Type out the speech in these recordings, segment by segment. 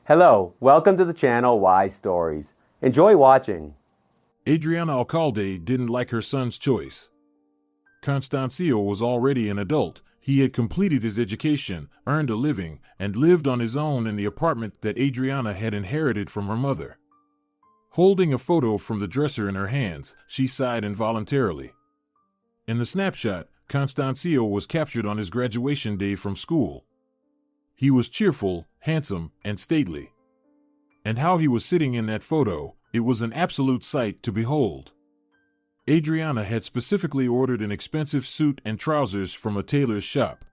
Hello, welcome to the channel Why Stories. Enjoy watching. Adriana Alcalde didn't like her son's choice. Constancio was already an adult. He had completed his education, earned a living, and lived on his own in the apartment that Adriana had inherited from her mother. Holding a photo from the dresser in her hands, she sighed involuntarily. In the snapshot, Constancio was captured on his graduation day from school. He was cheerful, handsome, and stately. And how he was sitting in that photo, it was an absolute sight to behold. Adriana had specifically ordered an expensive suit and trousers from a tailor's shop.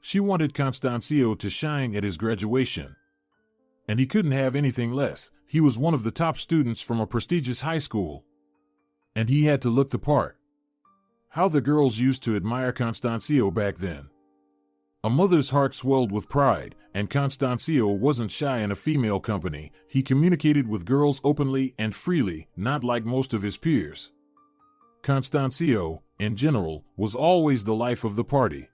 She wanted Constancio to shine at his graduation. And he couldn't have anything less. He was one of the top students from a prestigious high school. And he had to look the part. How the girls used to admire Constancio back then. A mother's heart swelled with pride, and Constancio wasn't shy in a female company. He communicated with girls openly and freely, not like most of his peers. Constancio, in general, was always the life of the party.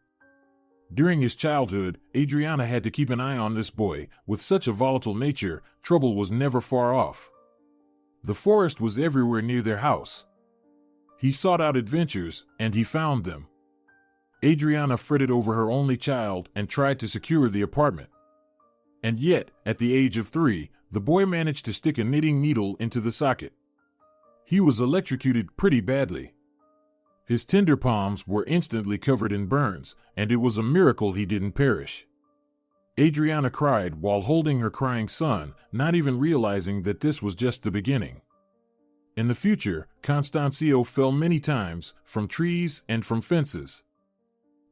During his childhood, Adriana had to keep an eye on this boy. With such a volatile nature, trouble was never far off. The forest was everywhere near their house. He sought out adventures, and he found them. Adriana fretted over her only child and tried to secure the apartment. And yet, at the age of 3, the boy managed to stick a knitting needle into the socket. He was electrocuted pretty badly. His tender palms were instantly covered in burns, and it was a miracle he didn't perish. Adriana cried while holding her crying son, not even realizing that this was just the beginning. In the future, Constancio fell many times, from trees and from fences.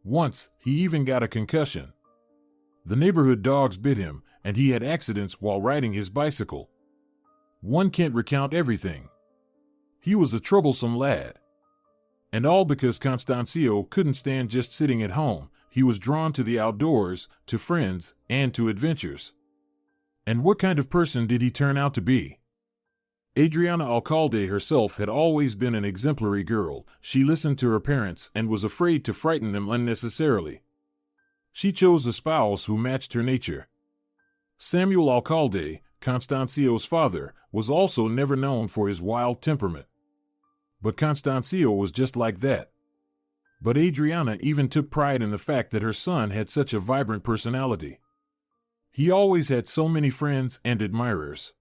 Once, he even got a concussion. The neighborhood dogs bit him, and he had accidents while riding his bicycle. One can't recount everything. He was a troublesome lad. And all because Constancio couldn't stand just sitting at home. He was drawn to the outdoors, to friends, and to adventures. And what kind of person did he turn out to be? Adriana Alcalde herself had always been an exemplary girl. She listened to her parents and was afraid to frighten them unnecessarily. She chose a spouse who matched her nature. Samuel Alcalde, Constancio's father, was also never known for his wild temperament. But Constancio was just like that. But Adriana even took pride in the fact that her son had such a vibrant personality. He always had so many friends and admirers.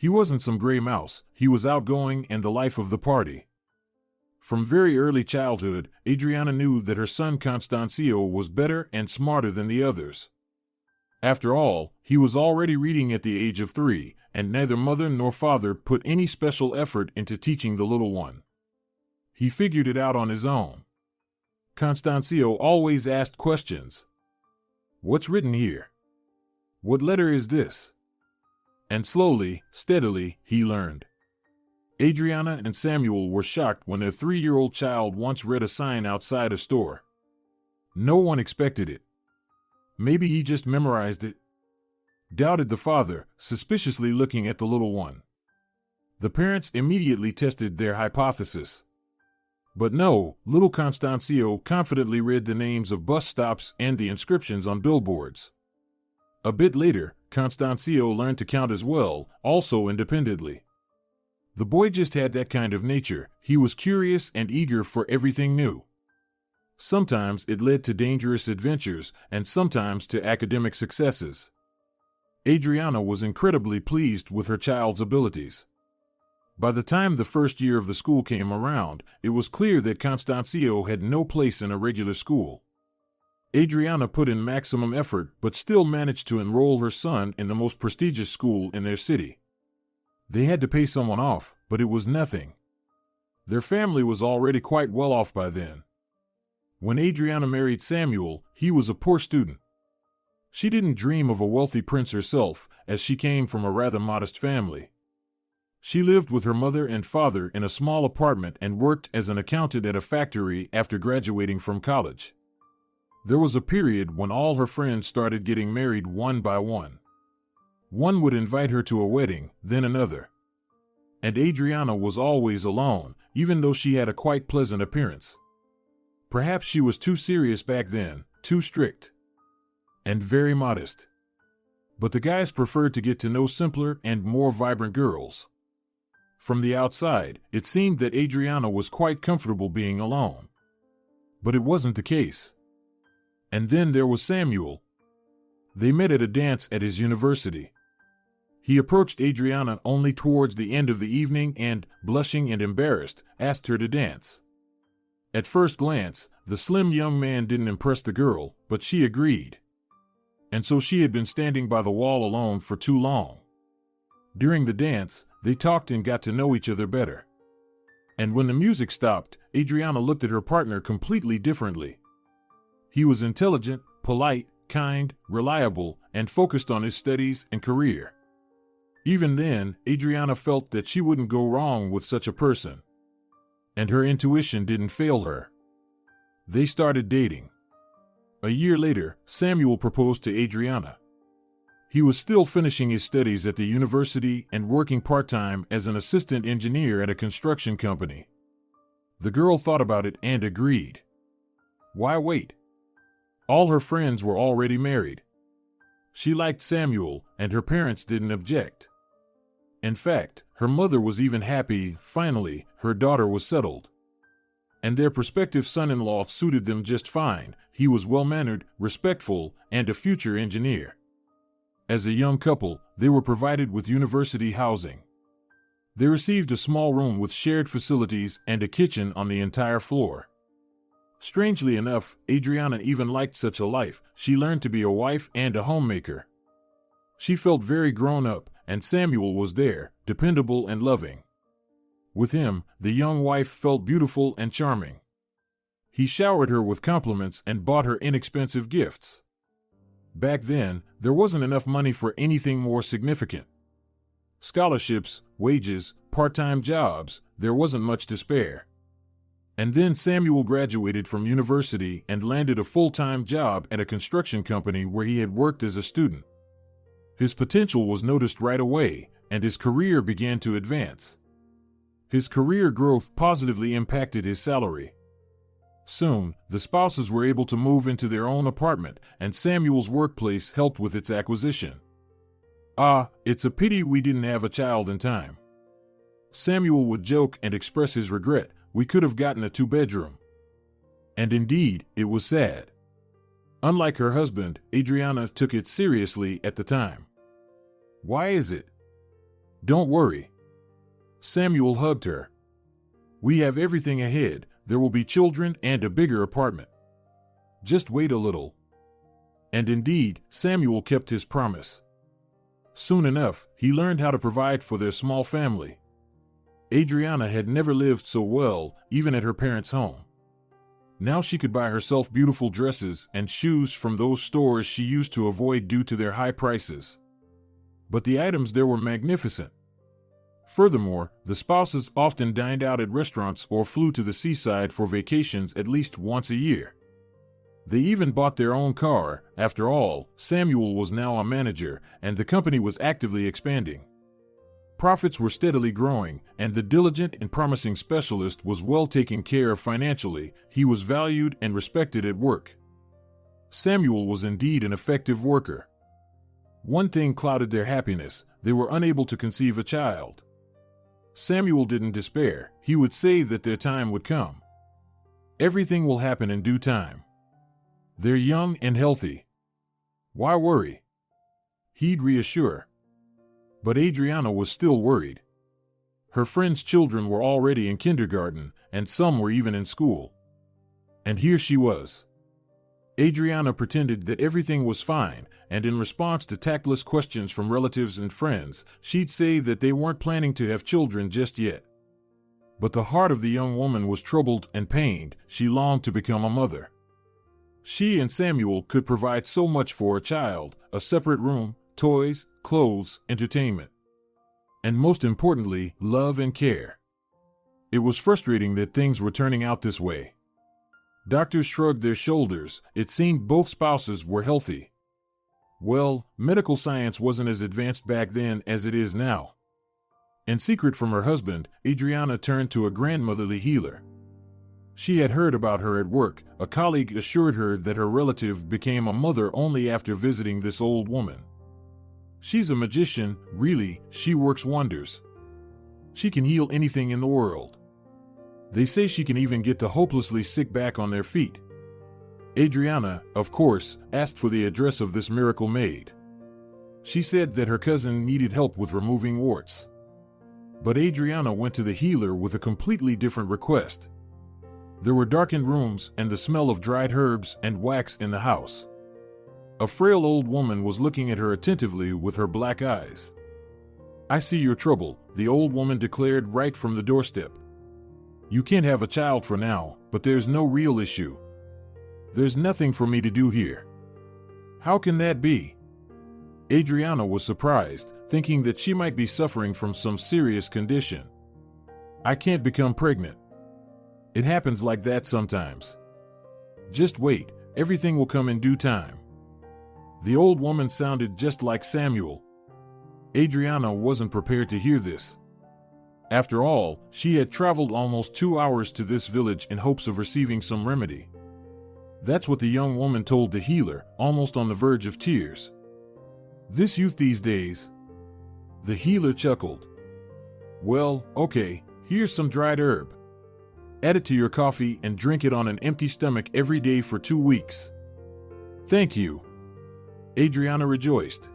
He wasn't some gray mouse. He was outgoing and the life of the party. From very early childhood, Adriana knew that her son Constancio was better and smarter than the others. After all, he was already reading at the age of 3, and neither mother nor father put any special effort into teaching the little one. He figured it out on his own. Constancio always asked questions. What's written here? What letter is this? And slowly, steadily, he learned. Adriana and Samuel were shocked when their 3-year-old child once read a sign outside a store. No one expected it. Maybe he just memorized it, doubted the father, suspiciously looking at the little one. The parents immediately tested their hypothesis. But no, little Constancio confidently read the names of bus stops and the inscriptions on billboards. A bit later, Constancio learned to count as well, also independently. The boy just had that kind of nature. He was curious and eager for everything new. Sometimes it led to dangerous adventures, and sometimes to academic successes. Adriana was incredibly pleased with her child's abilities. By the time the first year of the school came around, it was clear that Constancio had no place in a regular school. Adriana put in maximum effort but still managed to enroll her son in the most prestigious school in their city. They had to pay someone off, but it was nothing. Their family was already quite well off by then. When Adriana married Samuel, he was a poor student. She didn't dream of a wealthy prince herself, as she came from a rather modest family. She lived with her mother and father in a small apartment and worked as an accountant at a factory after graduating from college. There was a period when all her friends started getting married one by one. One would invite her to a wedding, then another. And Adriana was always alone, even though she had a quite pleasant appearance. Perhaps she was too serious back then, too strict. And very modest. But the guys preferred to get to know simpler and more vibrant girls. From the outside, it seemed that Adriana was quite comfortable being alone. But it wasn't the case. And then there was Samuel. They met at a dance at his university. He approached Adriana only towards the end of the evening and, blushing and embarrassed, asked her to dance. At first glance, the slim young man didn't impress the girl, but she agreed. And so she had been standing by the wall alone for too long. During the dance, they talked and got to know each other better. And when the music stopped, Adriana looked at her partner completely differently. He was intelligent, polite, kind, reliable, and focused on his studies and career. Even then, Adriana felt that she wouldn't go wrong with such a person. And her intuition didn't fail her. They started dating. A year later, Samuel proposed to Adriana. He was still finishing his studies at the university and working part-time as an assistant engineer at a construction company. The girl thought about it and agreed. Why wait? All her friends were already married. She liked Samuel, and her parents didn't object. In fact, her mother was even happy, finally, her daughter was settled. And their prospective son-in-law suited them just fine. He was well-mannered, respectful, and a future engineer. As a young couple, they were provided with university housing. They received a small room with shared facilities and a kitchen on the entire floor. Strangely enough, Adriana even liked such a life. She learned to be a wife and a homemaker. She felt very grown up, and Samuel was there, dependable and loving. With him, the young wife felt beautiful and charming. He showered her with compliments and bought her inexpensive gifts. Back then, there wasn't enough money for anything more significant. Scholarships, wages, part-time jobs, there wasn't much to spare. And then Samuel graduated from university and landed a full-time job at a construction company where he had worked as a student. His potential was noticed right away, and his career began to advance. His career growth positively impacted his salary. Soon, the spouses were able to move into their own apartment, and Samuel's workplace helped with its acquisition. It's a pity we didn't have a child in time. Samuel would joke and express his regret. We could have gotten a 2-bedroom. And indeed, it was sad. Unlike her husband, Adriana took it seriously at the time. Why is it? Don't worry. Samuel hugged her. We have everything ahead. There will be children and a bigger apartment. Just wait a little. And indeed, Samuel kept his promise. Soon enough, he learned how to provide for their small family. Adriana had never lived so well, even at her parents' home. Now she could buy herself beautiful dresses and shoes from those stores she used to avoid due to their high prices. But the items there were magnificent. Furthermore, the spouses often dined out at restaurants or flew to the seaside for vacations at least once a year. They even bought their own car. After all, Samuel was now a manager, and the company was actively expanding. Profits were steadily growing, and the diligent and promising specialist was well taken care of financially. He was valued and respected at work. Samuel was indeed an effective worker. One thing clouded their happiness: they were unable to conceive a child. Samuel didn't despair. He would say that their time would come. Everything will happen in due time. They're young and healthy. Why worry? He'd reassure. But Adriana was still worried. Her friends' children were already in kindergarten, and some were even in school. And here she was. Adriana pretended that everything was fine, and in response to tactless questions from relatives and friends, she'd say that they weren't planning to have children just yet. But the heart of the young woman was troubled and pained. She longed to become a mother. She and Samuel could provide so much for a child: a separate room, toys, clothes, entertainment. And most importantly, love and care. It was frustrating that things were turning out this way. Doctors shrugged their shoulders. It seemed both spouses were healthy. Well, medical science wasn't as advanced back then as it is now. In secret from her husband, Adriana turned to a grandmotherly healer. She had heard about her at work. A colleague assured her that her relative became a mother only after visiting this old woman. She's a magician, really, she works wonders. She can heal anything in the world. They say she can even get the hopelessly sick back on their feet. Adriana, of course, asked for the address of this miracle maid. She said that her cousin needed help with removing warts. But Adriana went to the healer with a completely different request. There were darkened rooms and the smell of dried herbs and wax in the house. A frail old woman was looking at her attentively with her black eyes. "I see your trouble," the old woman declared right from the doorstep. "You can't have a child for now, but there's no real issue. There's nothing for me to do here." "How can that be?" Adriana was surprised, thinking that she might be suffering from some serious condition. "I can't become pregnant. It happens like that sometimes. Just wait, everything will come in due time." The old woman sounded just like Samuel. Adriana wasn't prepared to hear this. After all, she had traveled almost 2 hours to this village in hopes of receiving some remedy. That's what the young woman told the healer, almost on the verge of tears. "This youth these days." The healer chuckled. "Well, okay, here's some dried herb. Add it to your coffee and drink it on an empty stomach every day for 2 weeks." "Thank you." Adriana rejoiced.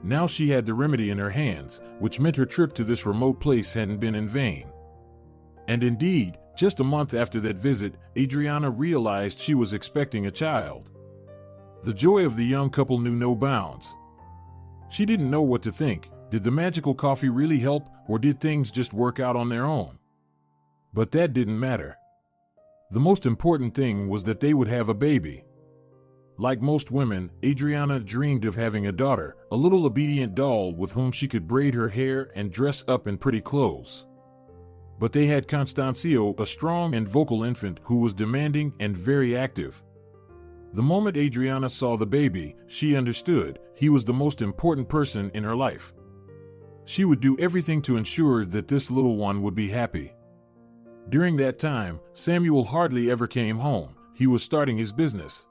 Now she had the remedy in her hands, which meant her trip to this remote place hadn't been in vain. And indeed, just a month after that visit, Adriana realized she was expecting a child. The joy of the young couple knew no bounds. She didn't know what to think. Did the magical coffee really help, or did things just work out on their own? But that didn't matter. The most important thing was that they would have a baby. Like most women, Adriana dreamed of having a daughter, a little obedient doll with whom she could braid her hair and dress up in pretty clothes. But they had Constancio, a strong and vocal infant who was demanding and very active. The moment Adriana saw the baby, she understood he was the most important person in her life. She would do everything to ensure that this little one would be happy. During that time, Samuel hardly ever came home. He was starting his business.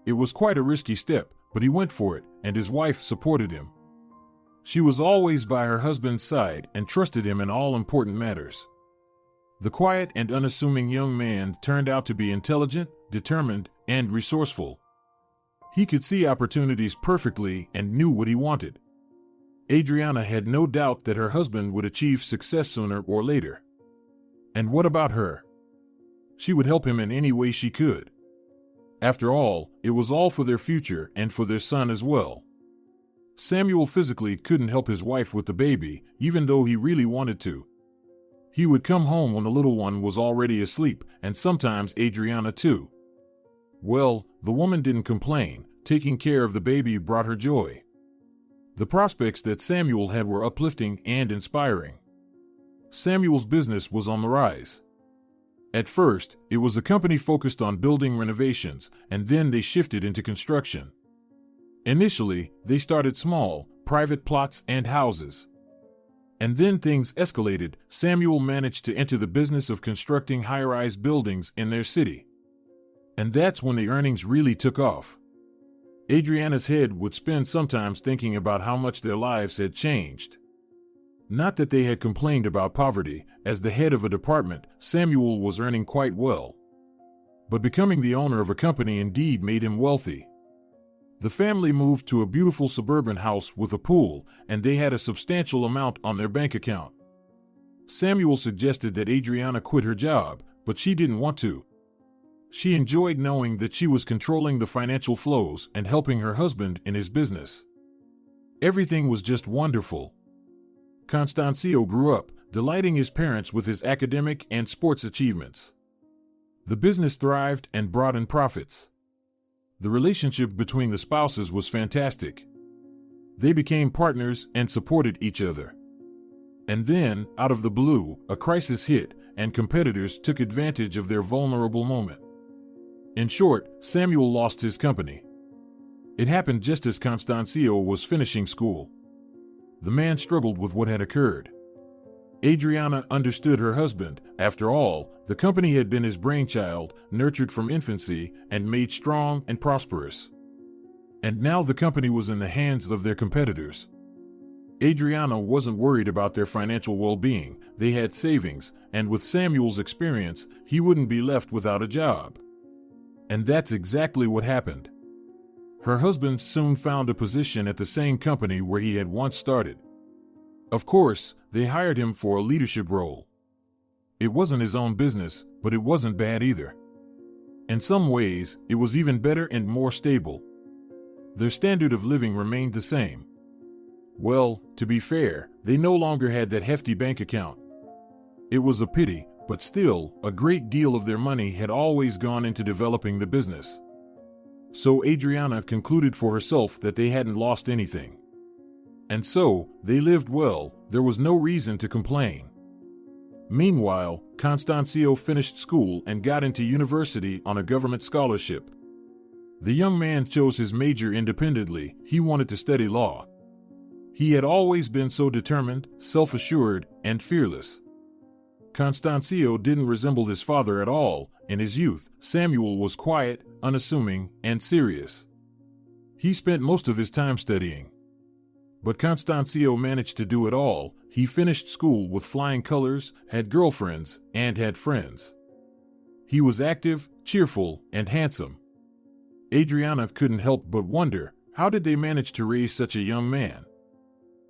It was quite a risky step, but he went for it, and his wife supported him. She was always by her husband's side and trusted him in all important matters. The quiet and unassuming young man turned out to be intelligent, determined, and resourceful. He could see opportunities perfectly and knew what he wanted. Adriana had no doubt that her husband would achieve success sooner or later. And what about her? She would help him in any way she could. After all, it was all for their future and for their son as well. Samuel physically couldn't help his wife with the baby, even though he really wanted to. He would come home when the little one was already asleep, and sometimes Adriana too. Well, the woman didn't complain. Taking care of the baby brought her joy. The prospects that Samuel had were uplifting and inspiring. Samuel's business was on the rise. At first, it was a company focused on building renovations, and then they shifted into construction. Initially, they started small, private plots and houses. And then things escalated. Samuel managed to enter the business of constructing high-rise buildings in their city. And that's when the earnings really took off. Adriana's head would spin sometimes thinking about how much their lives had changed. Not that they had complained about poverty. As the head of a department, Samuel was earning quite well. But becoming the owner of a company indeed made him wealthy. The family moved to a beautiful suburban house with a pool, and they had a substantial amount on their bank account. Samuel suggested that Adriana quit her job, but she didn't want to. She enjoyed knowing that she was controlling the financial flows and helping her husband in his business. Everything was just wonderful. Constancio grew up, delighting his parents with his academic and sports achievements. The business thrived and brought in profits. The relationship between the spouses was fantastic. They became partners and supported each other. And then, out of the blue, a crisis hit, and competitors took advantage of their vulnerable moment. In short, Samuel lost his company. It happened just as Constancio was finishing school. The man struggled with what had occurred. Adriana understood her husband. After all, the company had been his brainchild, nurtured from infancy, and made strong and prosperous. And now the company was in the hands of their competitors. Adriana wasn't worried about their financial well-being. They had savings, and with Samuel's experience, he wouldn't be left without a job. And that's exactly what happened. Her husband soon found a position at the same company where he had once started. Of course, they hired him for a leadership role. It wasn't his own business, but it wasn't bad either. In some ways, it was even better and more stable. Their standard of living remained the same. Well, to be fair, they no longer had that hefty bank account. It was a pity, but still, a great deal of their money had always gone into developing the business. So Adriana concluded for herself that they hadn't lost anything. And so, they lived well. There was no reason to complain. Meanwhile, Constancio finished school and got into university on a government scholarship. The young man chose his major independently. He wanted to study law. He had always been so determined, self-assured, and fearless. Constancio didn't resemble his father at all. In his youth, Samuel was quiet, unassuming, and serious. He spent most of his time studying. But Constancio managed to do it all. He finished school with flying colors, had girlfriends, and had friends. He was active, cheerful, and handsome. Adriana couldn't help but wonder, how did they manage to raise such a young man?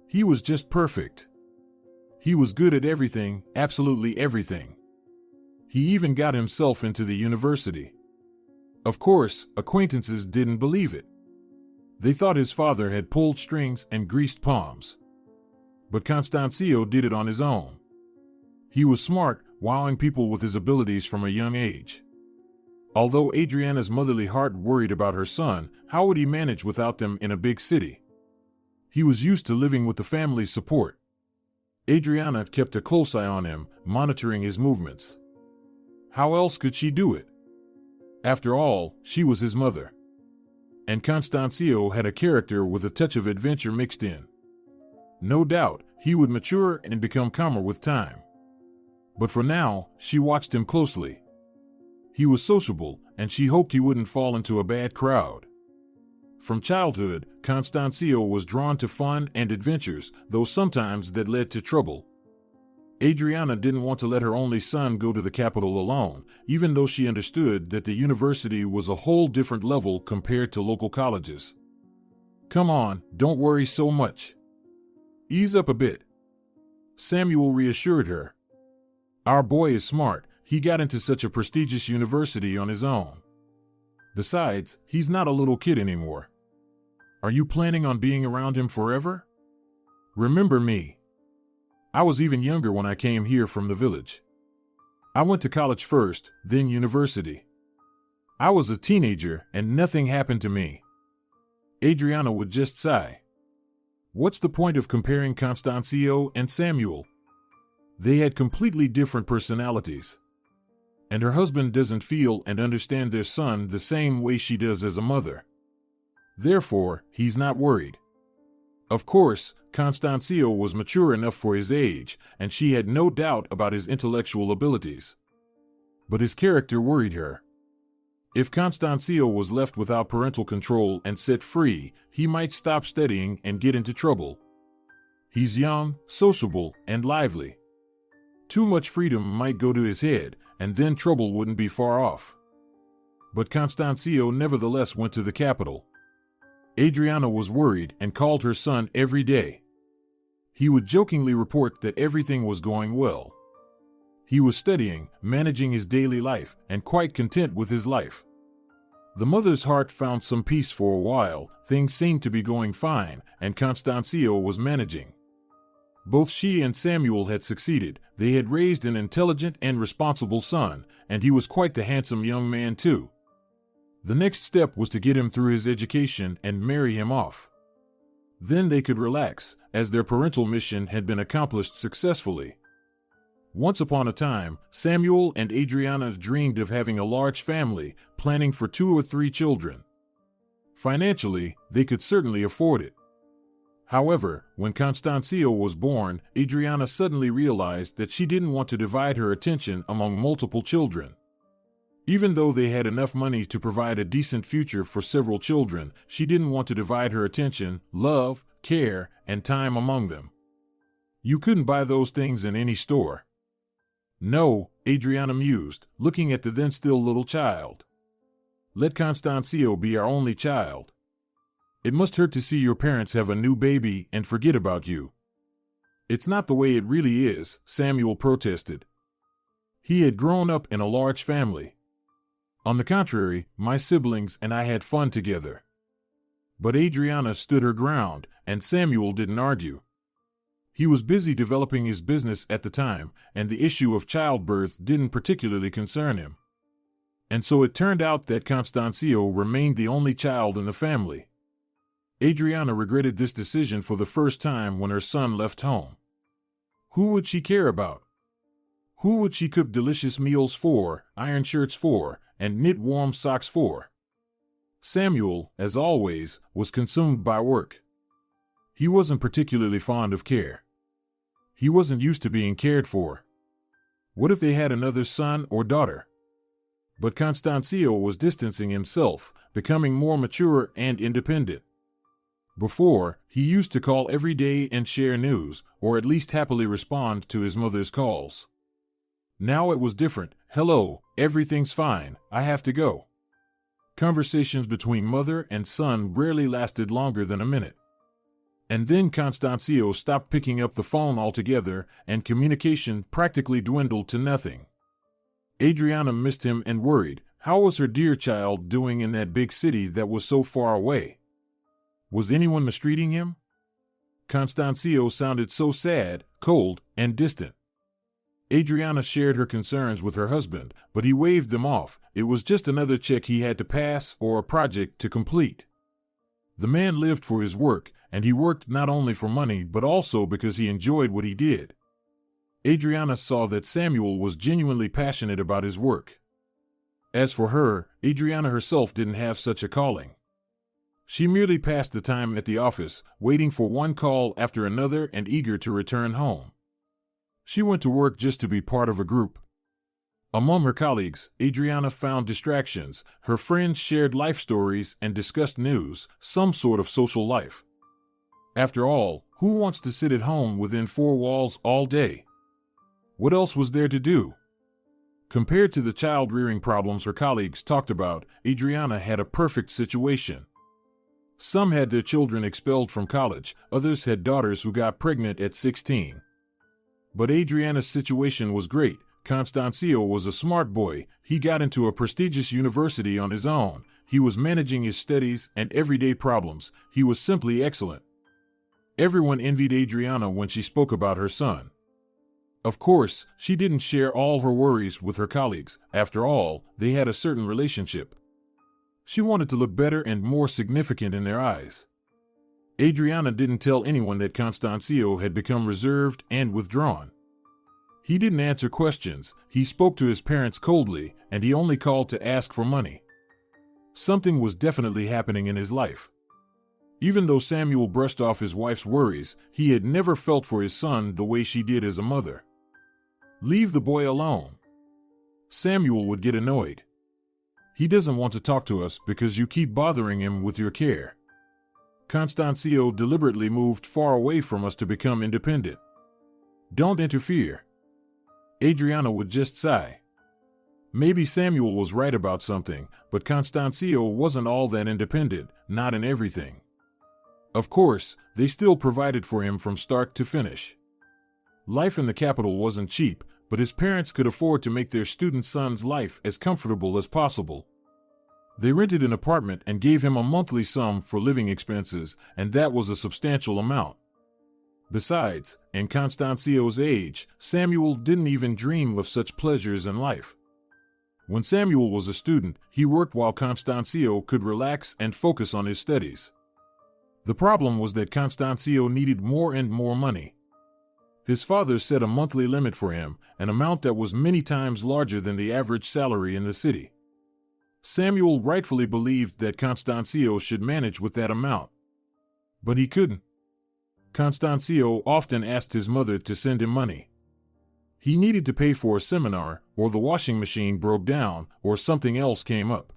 He was just perfect. He was good at everything, absolutely everything. He even got himself into the university. Of course, acquaintances didn't believe it. They thought his father had pulled strings and greased palms. But Constancio did it on his own. He was smart, wowing people with his abilities from a young age. Although Adriana's motherly heart worried about her son, how would he manage without them in a big city? He was used to living with the family's support. Adriana kept a close eye on him, monitoring his movements. How else could she do it? After all, she was his mother. And Constancio had a character with a touch of adventure mixed in. No doubt, he would mature and become calmer with time. But for now, she watched him closely. He was sociable, and she hoped he wouldn't fall into a bad crowd. From childhood, Constancio was drawn to fun and adventures, though sometimes that led to trouble. Adriana didn't want to let her only son go to the capital alone, even though she understood that the university was a whole different level compared to local colleges. Come on, don't worry so much. Ease up a bit. Samuel reassured her. Our boy is smart. He got into such a prestigious university on his own. Besides, he's not a little kid anymore. Are you planning on being around him forever? Remember me. I was even younger when I came here from the village. I went to college first, then university. I was a teenager and nothing happened to me. Adriana would just sigh. What's the point of comparing Constancio and Samuel? They had completely different personalities. And her husband doesn't feel and understand their son the same way she does as a mother. Therefore, he's not worried. Of course, Constancio was mature enough for his age, and she had no doubt about his intellectual abilities. But his character worried her. If Constancio was left without parental control and set free, he might stop studying and get into trouble. He's young, sociable, and lively. Too much freedom might go to his head, and then trouble wouldn't be far off. But Constancio nevertheless went to the capital. Adriana was worried and called her son every day. He would jokingly report that everything was going well. He was studying, managing his daily life, and quite content with his life. The mother's heart found some peace for a while. Things seemed to be going fine, and Constancio was managing. Both she and Samuel had succeeded. They had raised an intelligent and responsible son, and he was quite the handsome young man too. The next step was to get him through his education and marry him off. Then they could relax, as their parental mission had been accomplished successfully. Once upon a time, Samuel and Adriana dreamed of having a large family, planning for 2 or 3 children. Financially, they could certainly afford it. However, when Constancio was born, Adriana suddenly realized that she didn't want to divide her attention among multiple children. Even though they had enough money to provide a decent future for several children, she didn't want to divide her attention, love, care, and time among them. You couldn't buy those things in any store. No, Adriana mused, looking at the then still little child. Let Constancio be our only child. It must hurt to see your parents have a new baby and forget about you. It's not the way it really is, Samuel protested. He had grown up in a large family. On the contrary, my siblings and I had fun together. But Adriana stood her ground, and Samuel didn't argue. He was busy developing his business at the time, and the issue of childbirth didn't particularly concern him. And so it turned out that Constancio remained the only child in the family. Adriana regretted this decision for the first time when her son left home. Who would she care about? Who would she cook delicious meals for, iron shirts for, and knit warm socks for? Samuel, as always, was consumed by work. He wasn't particularly fond of care. He wasn't used to being cared for. What if they had another son or daughter? But Constancio was distancing himself, becoming more mature and independent. Before, he used to call every day and share news, or at least happily respond to his mother's calls. Now it was different. Hello, everything's fine, I have to go. Conversations between mother and son rarely lasted longer than a minute. And then Constancio stopped picking up the phone altogether, and communication practically dwindled to nothing. Adriana missed him and worried. How was her dear child doing in that big city that was so far away? Was anyone mistreating him? Constancio sounded so sad, cold, and distant. Adriana shared her concerns with her husband, but he waved them off. It was just another check he had to pass or a project to complete. The man lived for his work, and he worked not only for money but also because he enjoyed what he did. Adriana saw that Samuel was genuinely passionate about his work. As for her, Adriana herself didn't have such a calling. She merely passed the time at the office, waiting for one call after another and eager to return home. She went to work just to be part of a group. Among her colleagues, Adriana found distractions. Her friends shared life stories and discussed news, some sort of social life. After all, who wants to sit at home within four walls all day? What else was there to do? Compared to the child-rearing problems her colleagues talked about, Adriana had a perfect situation. Some had their children expelled from college, others had daughters who got pregnant at 16. But Adriana's situation was great. Constancio was a smart boy. He got into a prestigious university on his own. He was managing his studies and everyday problems. He was simply excellent. Everyone envied Adriana when she spoke about her son. Of course, she didn't share all her worries with her colleagues. After all, they had a certain relationship. She wanted to look better and more significant in their eyes. Adriana didn't tell anyone that Constancio had become reserved and withdrawn. He didn't answer questions, he spoke to his parents coldly, and he only called to ask for money. Something was definitely happening in his life. Even though Samuel brushed off his wife's worries, he had never felt for his son the way she did as a mother. Leave the boy alone. Samuel would get annoyed. He doesn't want to talk to us because you keep bothering him with your care. Constancio deliberately moved far away from us to become independent. Don't interfere. Adriana would just sigh. Maybe Samuel was right about something, but Constancio wasn't all that independent, not in everything. Of course, they still provided for him from start to finish. Life in the capital wasn't cheap, but his parents could afford to make their student son's life as comfortable as possible. They rented an apartment and gave him a monthly sum for living expenses, and that was a substantial amount. Besides, in Constancio's age, Samuel didn't even dream of such pleasures in life. When Samuel was a student, he worked while Constancio could relax and focus on his studies. The problem was that Constancio needed more and more money. His father set a monthly limit for him, an amount that was many times larger than the average salary in the city. Samuel rightfully believed that Constancio should manage with that amount. But he couldn't. Constancio often asked his mother to send him money. He needed to pay for a seminar, or the washing machine broke down, or something else came up.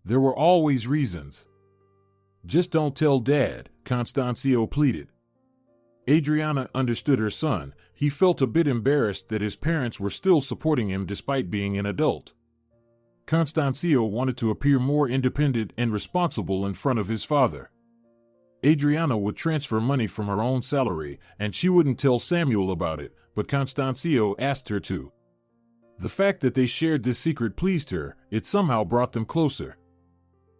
There were always reasons. Just don't tell Dad, Constancio pleaded. Adriana understood her son. He felt a bit embarrassed that his parents were still supporting him despite being an adult. Constancio wanted to appear more independent and responsible in front of his father. Adriana would transfer money from her own salary, and she wouldn't tell Samuel about it, but Constancio asked her to. The fact that they shared this secret pleased her. It somehow brought them closer.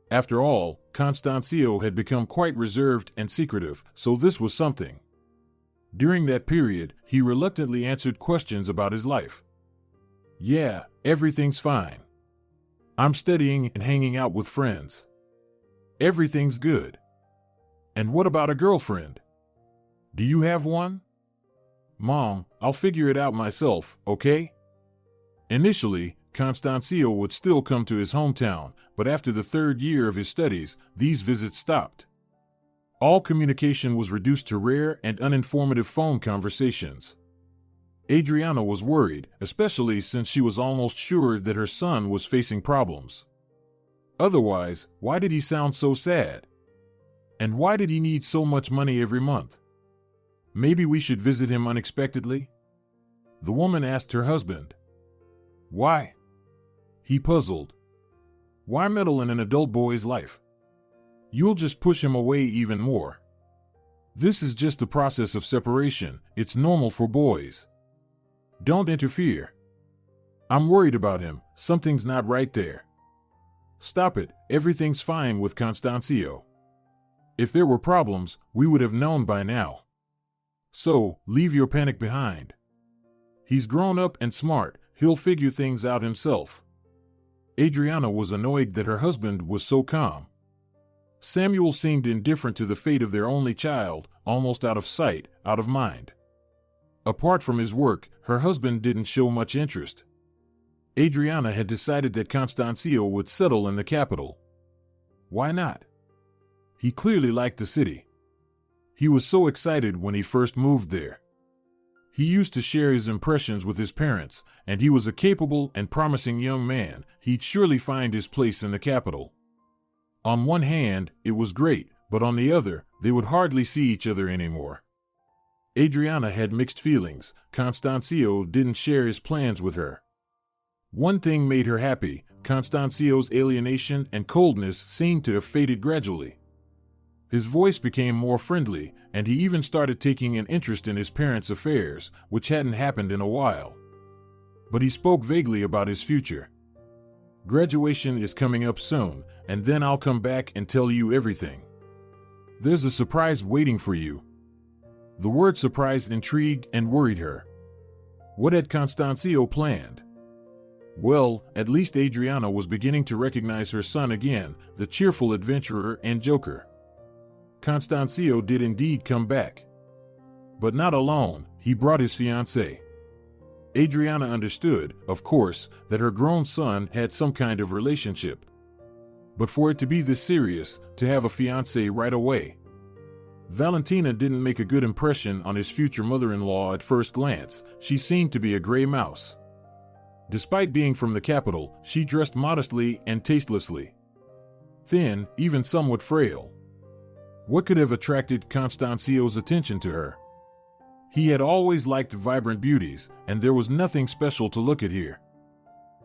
After all, Constancio had become quite reserved and secretive, so this was something. During that period, he reluctantly answered questions about his life. Yeah, everything's fine. I'm studying and hanging out with friends. Everything's good. And what about a girlfriend? Do you have one? Mom, I'll figure it out myself, okay? Initially, Constancio would still come to his hometown, but after the third year of his studies, these visits stopped. All communication was reduced to rare and uninformative phone conversations. Adriana was worried, especially since she was almost sure that her son was facing problems. Otherwise, why did he sound so sad? And why did he need so much money every month? Maybe we should visit him unexpectedly? The woman asked her husband. Why? He puzzled. Why meddle in an adult boy's life? You'll just push him away even more. This is just the process of separation. It's normal for boys. Don't interfere. I'm worried about him. Something's not right there. Stop it. Everything's fine with Constancio. If there were problems, we would have known by now. So, leave your panic behind. He's grown up and smart. He'll figure things out himself. Adriana was annoyed that her husband was so calm. Samuel seemed indifferent to the fate of their only child, almost out of sight, out of mind. Apart from his work, her husband didn't show much interest. Adriana had decided that Constancio would settle in the capital. Why not? He clearly liked the city. He was so excited when he first moved there. He used to share his impressions with his parents, and he was a capable and promising young man. He'd surely find his place in the capital. On one hand, it was great, but on the other, they would hardly see each other anymore. Adriana had mixed feelings. Constancio didn't share his plans with her. One thing made her happy. Constancio's alienation and coldness seemed to have faded gradually. His voice became more friendly, and he even started taking an interest in his parents' affairs, which hadn't happened in a while. But he spoke vaguely about his future. Graduation is coming up soon, and then I'll come back and tell you everything. There's a surprise waiting for you. The word surprise intrigued and worried her. What had Constancio planned? Well, at least Adriana was beginning to recognize her son again, the cheerful adventurer and joker. Constancio did indeed come back. But not alone, he brought his fiancée. Adriana understood, of course, that her grown son had some kind of relationship. But for it to be this serious, to have a fiancée right away. Valentina didn't make a good impression on his future mother-in-law at first glance. She seemed to be a gray mouse. Despite being from the capital, she dressed modestly and tastelessly. Thin, even somewhat frail. What could have attracted Constancio's attention to her? He had always liked vibrant beauties, and there was nothing special to look at here.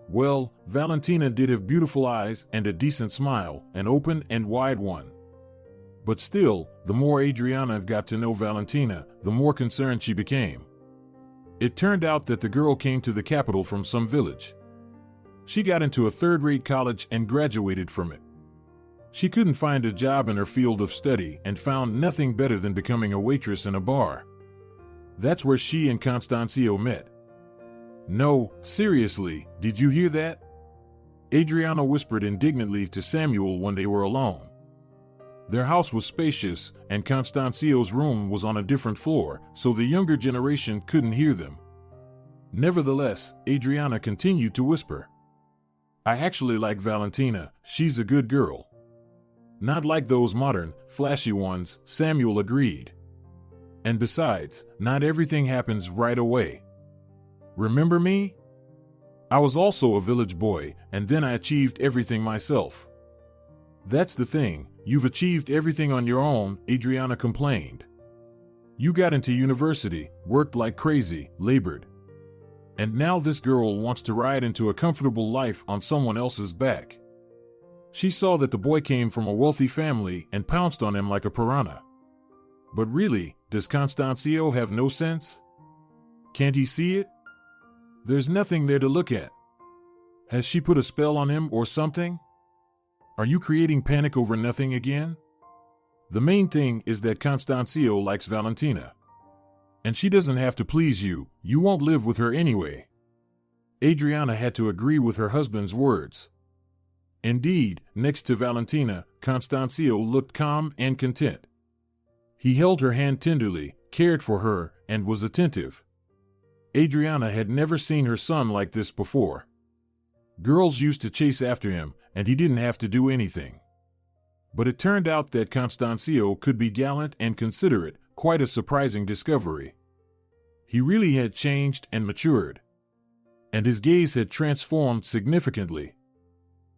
Well, Valentina did have beautiful eyes and a decent smile, an open and wide one. But still, the more Adriana got to know Valentina, the more concerned she became. It turned out that the girl came to the capital from some village. She got into a third-rate college and graduated from it. She couldn't find a job in her field of study and found nothing better than becoming a waitress in a bar. That's where she and Constancio met. No, seriously, did you hear that? Adriana whispered indignantly to Samuel when they were alone. Their house was spacious, and Constancio's room was on a different floor, so the younger generation couldn't hear them. Nevertheless, Adriana continued to whisper. I actually like Valentina, she's a good girl. Not like those modern, flashy ones, Samuel agreed. And besides, not everything happens right away. Remember me? I was also a village boy, and then I achieved everything myself. That's the thing, you've achieved everything on your own, Adriana complained. You got into university, worked like crazy, labored. And now this girl wants to ride into a comfortable life on someone else's back. She saw that the boy came from a wealthy family and pounced on him like a piranha. But really, does Constancio have no sense? Can't he see it? There's nothing there to look at. Has she put a spell on him or something? Are you creating panic over nothing again? The main thing is that Constancio likes Valentina. And she doesn't have to please you, you won't live with her anyway. Adriana had to agree with her husband's words. Indeed, next to Valentina, Constancio looked calm and content. He held her hand tenderly, cared for her, and was attentive. Adriana had never seen her son like this before. Girls used to chase after him, and he didn't have to do anything. But it turned out that Constancio could be gallant and considerate, quite a surprising discovery. He really had changed and matured. And his gaze had transformed significantly.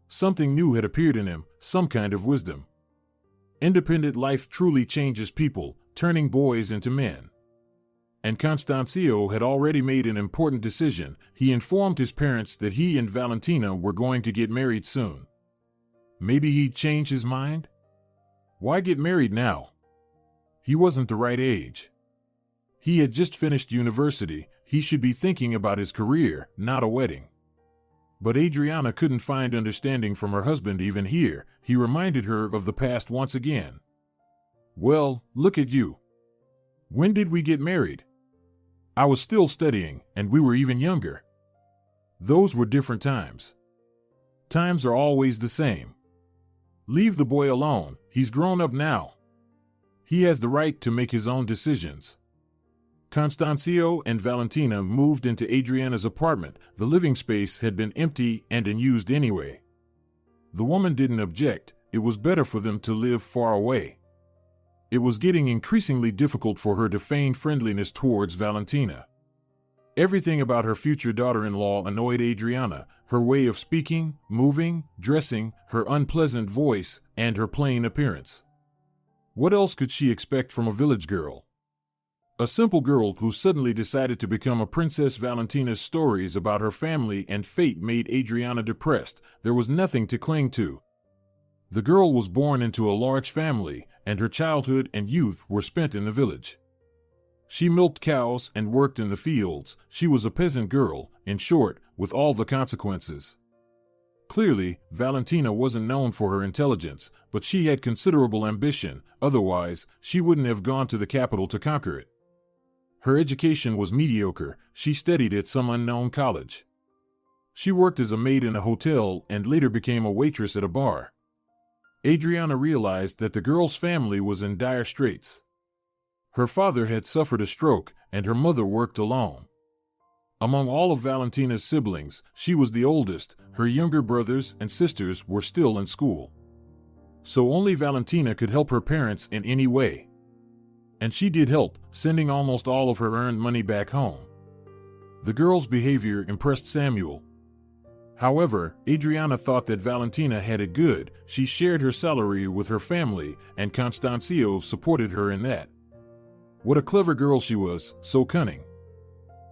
Something new had appeared in him, some kind of wisdom. Independent life truly changes people, turning boys into men. And Constancio had already made an important decision. He informed his parents that he and Valentina were going to get married soon. Maybe he'd change his mind? Why get married now? He wasn't the right age. He had just finished university. He should be thinking about his career, not a wedding. But Adriana couldn't find understanding from her husband even here. He reminded her of the past once again. Well, look at you. When did we get married? I was still studying, and we were even younger. Those were different times. Times are always the same. Leave the boy alone, he's grown up now. He has the right to make his own decisions. Constancio and Valentina moved into Adriana's apartment. The living space had been empty and unused anyway. The woman didn't object. It was better for them to live far away. It was getting increasingly difficult for her to feign friendliness towards Valentina. Everything about her future daughter-in-law annoyed Adriana, her way of speaking, moving, dressing, her unpleasant voice, and her plain appearance. What else could she expect from a village girl? A simple girl who suddenly decided to become a princess. Valentina's stories about her family and fate made Adriana depressed. There was nothing to cling to. The girl was born into a large family, and her childhood and youth were spent in the village. She milked cows and worked in the fields. She was a peasant girl, in short, with all the consequences. Clearly, Valentina wasn't known for her intelligence, but she had considerable ambition. Otherwise, she wouldn't have gone to the capital to conquer it. Her education was mediocre. She studied at some unknown college. She worked as a maid in a hotel and later became a waitress at a bar. Adriana realized that the girl's family was in dire straits. Her father had suffered a stroke, and her mother worked alone. Among all of Valentina's siblings, she was the oldest. Her younger brothers and sisters were still in school. So only Valentina could help her parents in any way. And she did help, sending almost all of her earned money back home. The girl's behavior impressed Samuel. However, Adriana thought that Valentina had it good. She shared her salary with her family, and Constancio supported her in that. What a clever girl she was, so cunning.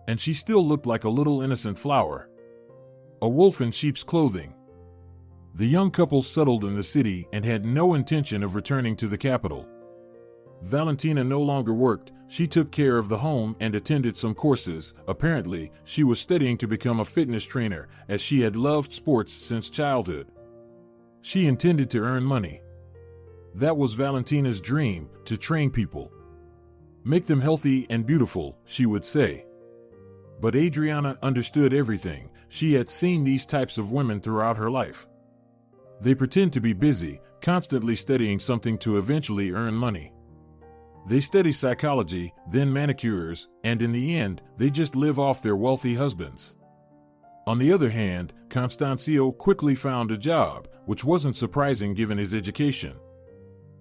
And she still looked like a little innocent flower. A wolf in sheep's clothing. The young couple settled in the city and had no intention of returning to the capital. Valentina no longer worked. She took care of the home and attended some courses. Apparently, she was studying to become a fitness trainer, as she had loved sports since childhood. She intended to earn money. That was Valentina's dream, to train people. Make them healthy and beautiful, she would say. But Adriana understood everything. She had seen these types of women throughout her life. They pretend to be busy, constantly studying something to eventually earn money. They study psychology, then manicures, and in the end, they just live off their wealthy husbands. On the other hand, Constancio quickly found a job, which wasn't surprising given his education.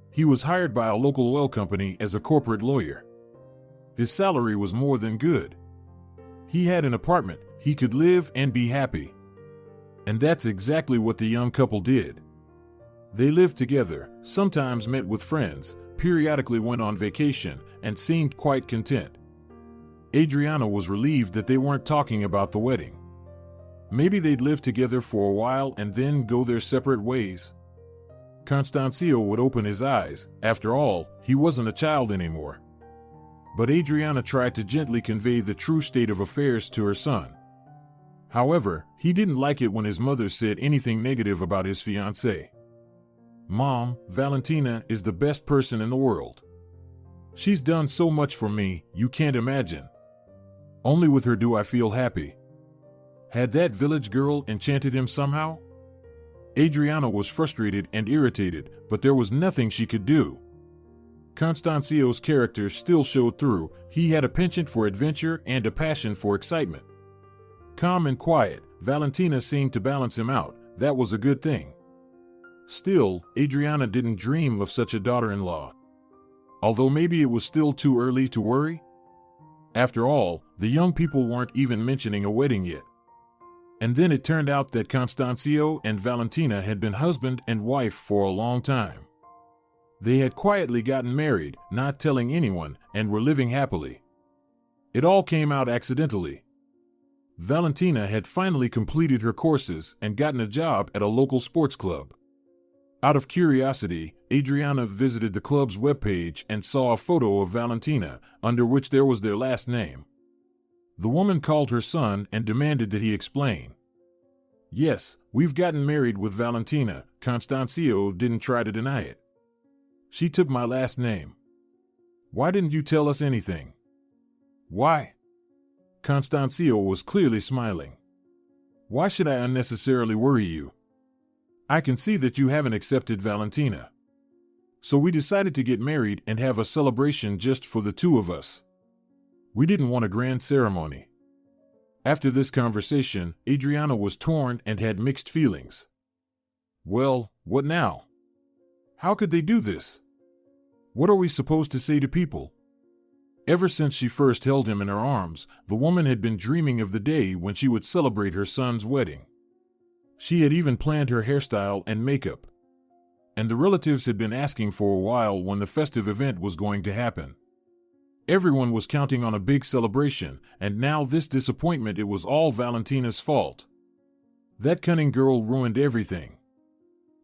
He was hired by a local oil company as a corporate lawyer. His salary was more than good. He had an apartment, he could live and be happy. And that's exactly what the young couple did. They lived together, sometimes met with friends, periodically went on vacation, and seemed quite content. Adriana was relieved that they weren't talking about the wedding. Maybe they'd live together for a while and then go their separate ways. Constancio would open his eyes. After all, he wasn't a child anymore. But Adriana tried to gently convey the true state of affairs to her son. However, he didn't like it when his mother said anything negative about his fiancée. "Mom, Valentina is the best person in the world. She's done so much for me, you can't imagine. Only with her do I feel happy." Had that village girl enchanted him somehow? Adriana was frustrated and irritated, but there was nothing she could do. Constancio's character still showed through. He had a penchant for adventure and a passion for excitement. Calm and quiet, Valentina seemed to balance him out. That was a good thing. Still, Adriana didn't dream of such a daughter-in-law. Although maybe it was still too early to worry? After all, the young people weren't even mentioning a wedding yet. And then it turned out that Constancio and Valentina had been husband and wife for a long time. They had quietly gotten married, not telling anyone, and were living happily. It all came out accidentally. Valentina had finally completed her courses and gotten a job at a local sports club. Out of curiosity, Adriana visited the club's webpage and saw a photo of Valentina, under which there was their last name. The woman called her son and demanded that he explain. "Yes, we've gotten married with Valentina." Constancio didn't try to deny it. "She took my last name. Why didn't you tell us anything?" "Why?" Constancio was clearly smiling. "Why should I unnecessarily worry you? I can see that you haven't accepted Valentina. So we decided to get married and have a celebration just for the two of us. We didn't want a grand ceremony." After this conversation, Adriana was torn and had mixed feelings. Well, what now? How could they do this? What are we supposed to say to people? Ever since she first held him in her arms, the woman had been dreaming of the day when she would celebrate her son's wedding. She had even planned her hairstyle and makeup. And the relatives had been asking for a while when the festive event was going to happen. Everyone was counting on a big celebration, and now this disappointment, it was all Valentina's fault. That cunning girl ruined everything.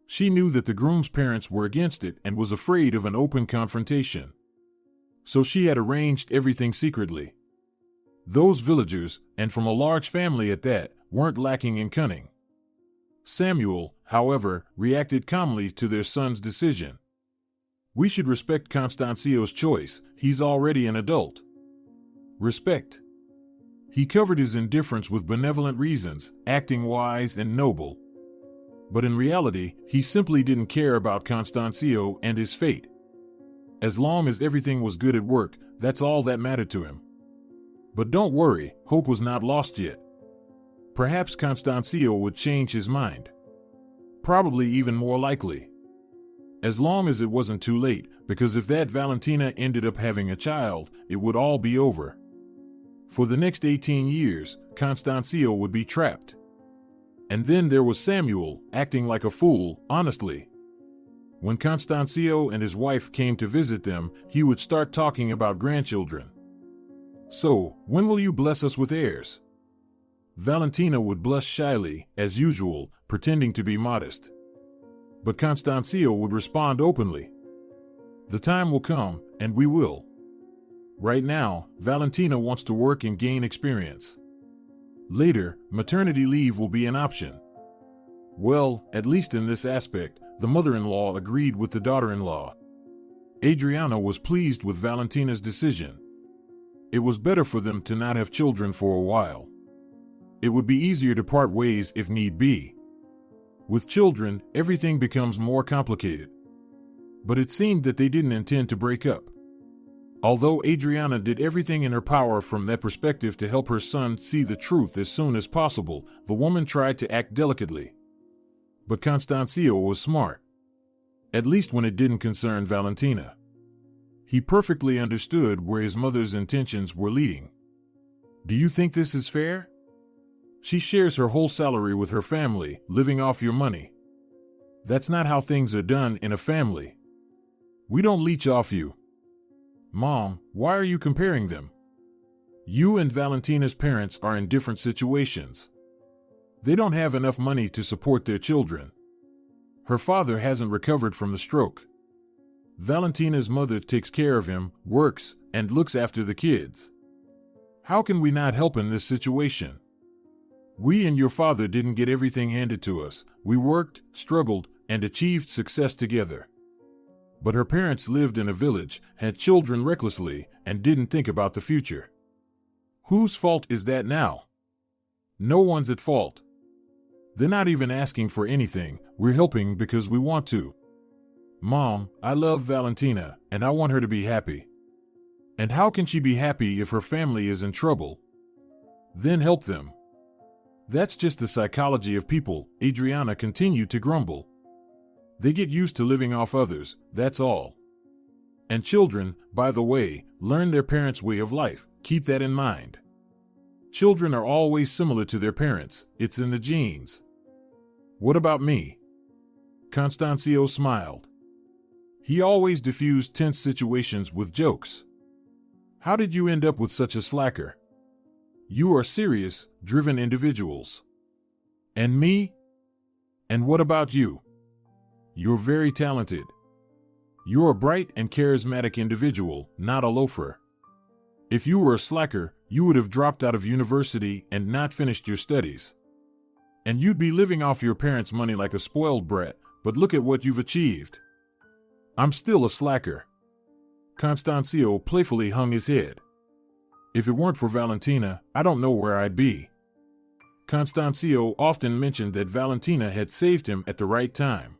She knew that the groom's parents were against it and was afraid of an open confrontation. So she had arranged everything secretly. Those villagers, and from a large family at that, weren't lacking in cunning. Samuel, however, reacted calmly to their son's decision. "We should respect Constancio's choice. He's already an adult." Respect. He covered his indifference with benevolent reasons, acting wise and noble. But in reality, he simply didn't care about Constancio and his fate. As long as everything was good at work, that's all that mattered to him. But don't worry, hope was not lost yet. Perhaps Constancio would change his mind. Probably even more likely. As long as it wasn't too late, because if that Valentina ended up having a child, it would all be over. For the next 18 years, Constancio would be trapped. And then there was Samuel, acting like a fool, honestly. When Constancio and his wife came to visit them, he would start talking about grandchildren. "So, when will you bless us with heirs?" Valentina would blush shyly, as usual, pretending to be modest. But Constancio would respond openly. "The time will come, and we will. Right now, Valentina wants to work and gain experience. Later, maternity leave will be an option." Well, at least in this aspect, the mother-in-law agreed with the daughter-in-law. Adriana was pleased with Valentina's decision. It was better for them to not have children for a while. It would be easier to part ways if need be. With children, everything becomes more complicated. But it seemed that they didn't intend to break up. Although Adriana did everything in her power from that perspective to help her son see the truth as soon as possible, the woman tried to act delicately. But Constancio was smart. At least when it didn't concern Valentina. He perfectly understood where his mother's intentions were leading. "Do you think this is fair?" She shares her whole salary with her family, living off your money. That's not how things are done in a family. We don't leech off you. Mom, why are you comparing them? You and Valentina's parents are in different situations. They don't have enough money to support their children. Her father hasn't recovered from the stroke. Valentina's mother takes care of him, works, and looks after the kids. How can we not help in this situation? We and your father didn't get everything handed to us. We worked, struggled, and achieved success together. But her parents lived in a village, had children recklessly, and didn't think about the future. Whose fault is that now? No one's at fault. They're not even asking for anything. We're helping because we want to. Mom, I love Valentina, and I want her to be happy. And how can she be happy if her family is in trouble? Then help them. That's just the psychology of people. Adriana continued to grumble. They get used to living off others, that's all. And children, by the way, learn their parents' way of life. Keep that in mind. Children are always similar to their parents. It's in the genes. What about me? Constancio smiled. He always diffused tense situations with jokes. How did you end up with such a slacker? You are serious, driven individuals. And me? And what about you? You're very talented. You're a bright and charismatic individual, not a loafer. If you were a slacker, you would have dropped out of university and not finished your studies. And you'd be living off your parents' money like a spoiled brat, but look at what you've achieved. I'm still a slacker. Constancio playfully hung his head. If it weren't for Valentina, I don't know where I'd be. Constancio often mentioned that Valentina had saved him at the right time.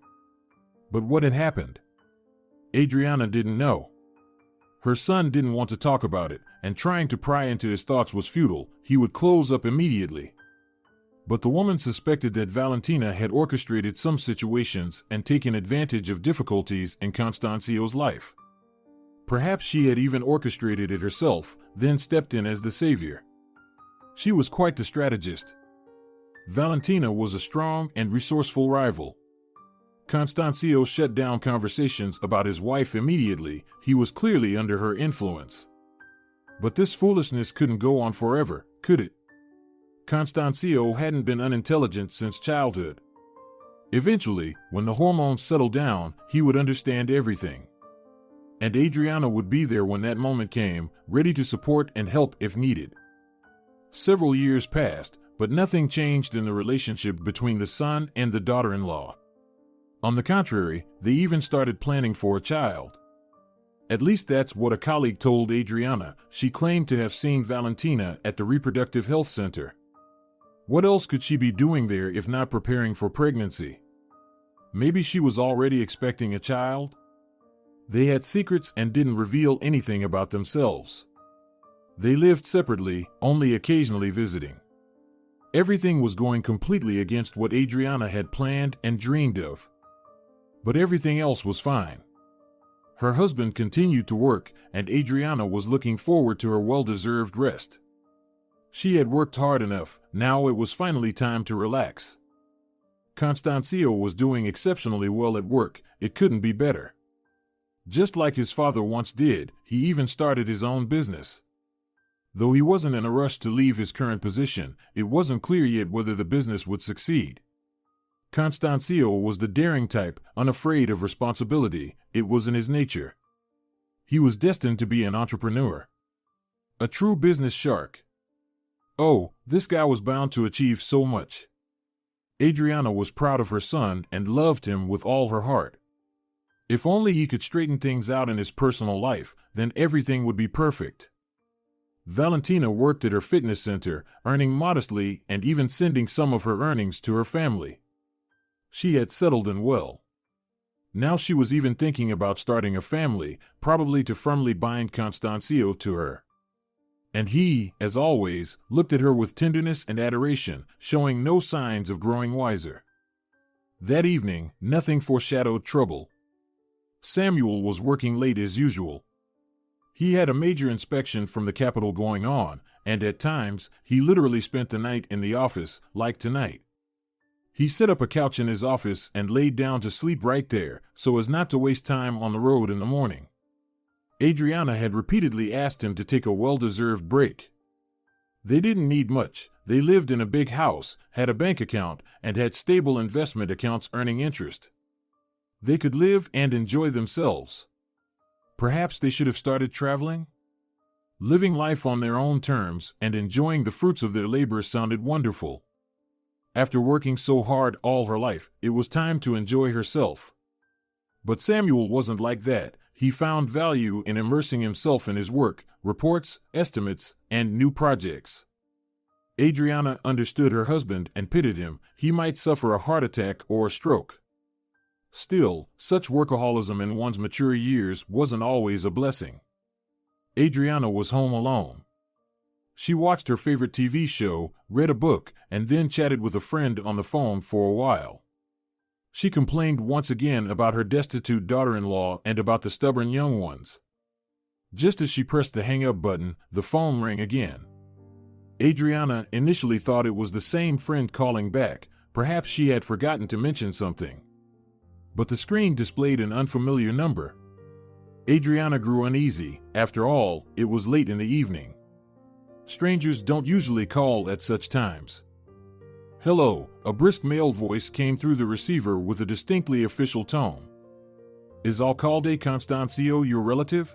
But what had happened? Adriana didn't know. Her son didn't want to talk about it, and trying to pry into his thoughts was futile. He would close up immediately. But the woman suspected that Valentina had orchestrated some situations and taken advantage of difficulties in Constancio's life. Perhaps she had even orchestrated it herself, then stepped in as the savior. She was quite the strategist. Valentina was a strong and resourceful rival. Constancio shut down conversations about his wife immediately. He was clearly under her influence. But this foolishness couldn't go on forever, could it? Constancio hadn't been unintelligent since childhood. Eventually, when the hormones settled down, he would understand everything. And Adriana would be there when that moment came, ready to support and help if needed. Several years passed, but nothing changed in the relationship between the son and the daughter-in-law. On the contrary, they even started planning for a child. At least that's what a colleague told Adriana. She claimed to have seen Valentina at the reproductive health center. What else could she be doing there if not preparing for pregnancy? Maybe she was already expecting a child? They had secrets and didn't reveal anything about themselves. They lived separately, only occasionally visiting. Everything was going completely against what Adriana had planned and dreamed of. But everything else was fine. Her husband continued to work, and Adriana was looking forward to her well-deserved rest. She had worked hard enough. Now it was finally time to relax. Constancio was doing exceptionally well at work. It couldn't be better. Just like his father once did, he even started his own business. Though he wasn't in a rush to leave his current position, it wasn't clear yet whether the business would succeed. Constancio was the daring type, unafraid of responsibility. It was in his nature. He was destined to be an entrepreneur. A true business shark. Oh, this guy was bound to achieve so much. Adriana was proud of her son and loved him with all her heart. If only he could straighten things out in his personal life, then everything would be perfect. Valentina worked at her fitness center, earning modestly and even sending some of her earnings to her family. She had settled in well. Now she was even thinking about starting a family, probably to firmly bind Constancio to her. And he, as always, looked at her with tenderness and adoration, showing no signs of growing wiser. That evening, nothing foreshadowed trouble. Samuel was working late as usual. He had a major inspection from the capital going on, and at times, he literally spent the night in the office, like tonight. He set up a couch in his office and laid down to sleep right there, so as not to waste time on the road in the morning. Adriana had repeatedly asked him to take a well-deserved break. They didn't need much. They lived in a big house, had a bank account, and had stable investment accounts earning interest. They could live and enjoy themselves. Perhaps they should have started traveling? Living life on their own terms and enjoying the fruits of their labor sounded wonderful. After working so hard all her life, it was time to enjoy herself. But Samuel wasn't like that. He found value in immersing himself in his work, reports, estimates, and new projects. Adriana understood her husband and pitied him. He might suffer a heart attack or a stroke. Still, such workaholism in one's mature years wasn't always a blessing. Adriana was home alone. She watched her favorite TV show, read a book, and then chatted with a friend on the phone for a while. She complained once again about her destitute daughter-in-law and about the stubborn young ones. Just as she pressed the hang-up button, the phone rang again. Adriana initially thought it was the same friend calling back. Perhaps she had forgotten to mention something. But the screen displayed an unfamiliar number. Adriana grew uneasy. After all, it was late in the evening. Strangers don't usually call at such times. "Hello," a brisk male voice came through the receiver with a distinctly official tone. "Is Alcalde Constancio your relative?"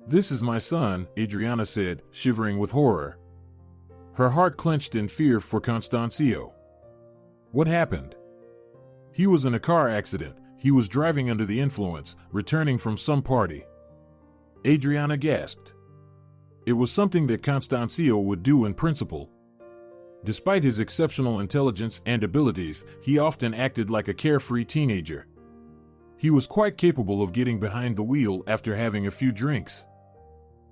"This is my son," Adriana said, shivering with horror. Her heart clenched in fear for Constancio. What happened? He was in a car accident. He was driving under the influence, returning from some party. Adriana gasped. It was something that Constancio would do in principle. Despite his exceptional intelligence and abilities, he often acted like a carefree teenager. He was quite capable of getting behind the wheel after having a few drinks.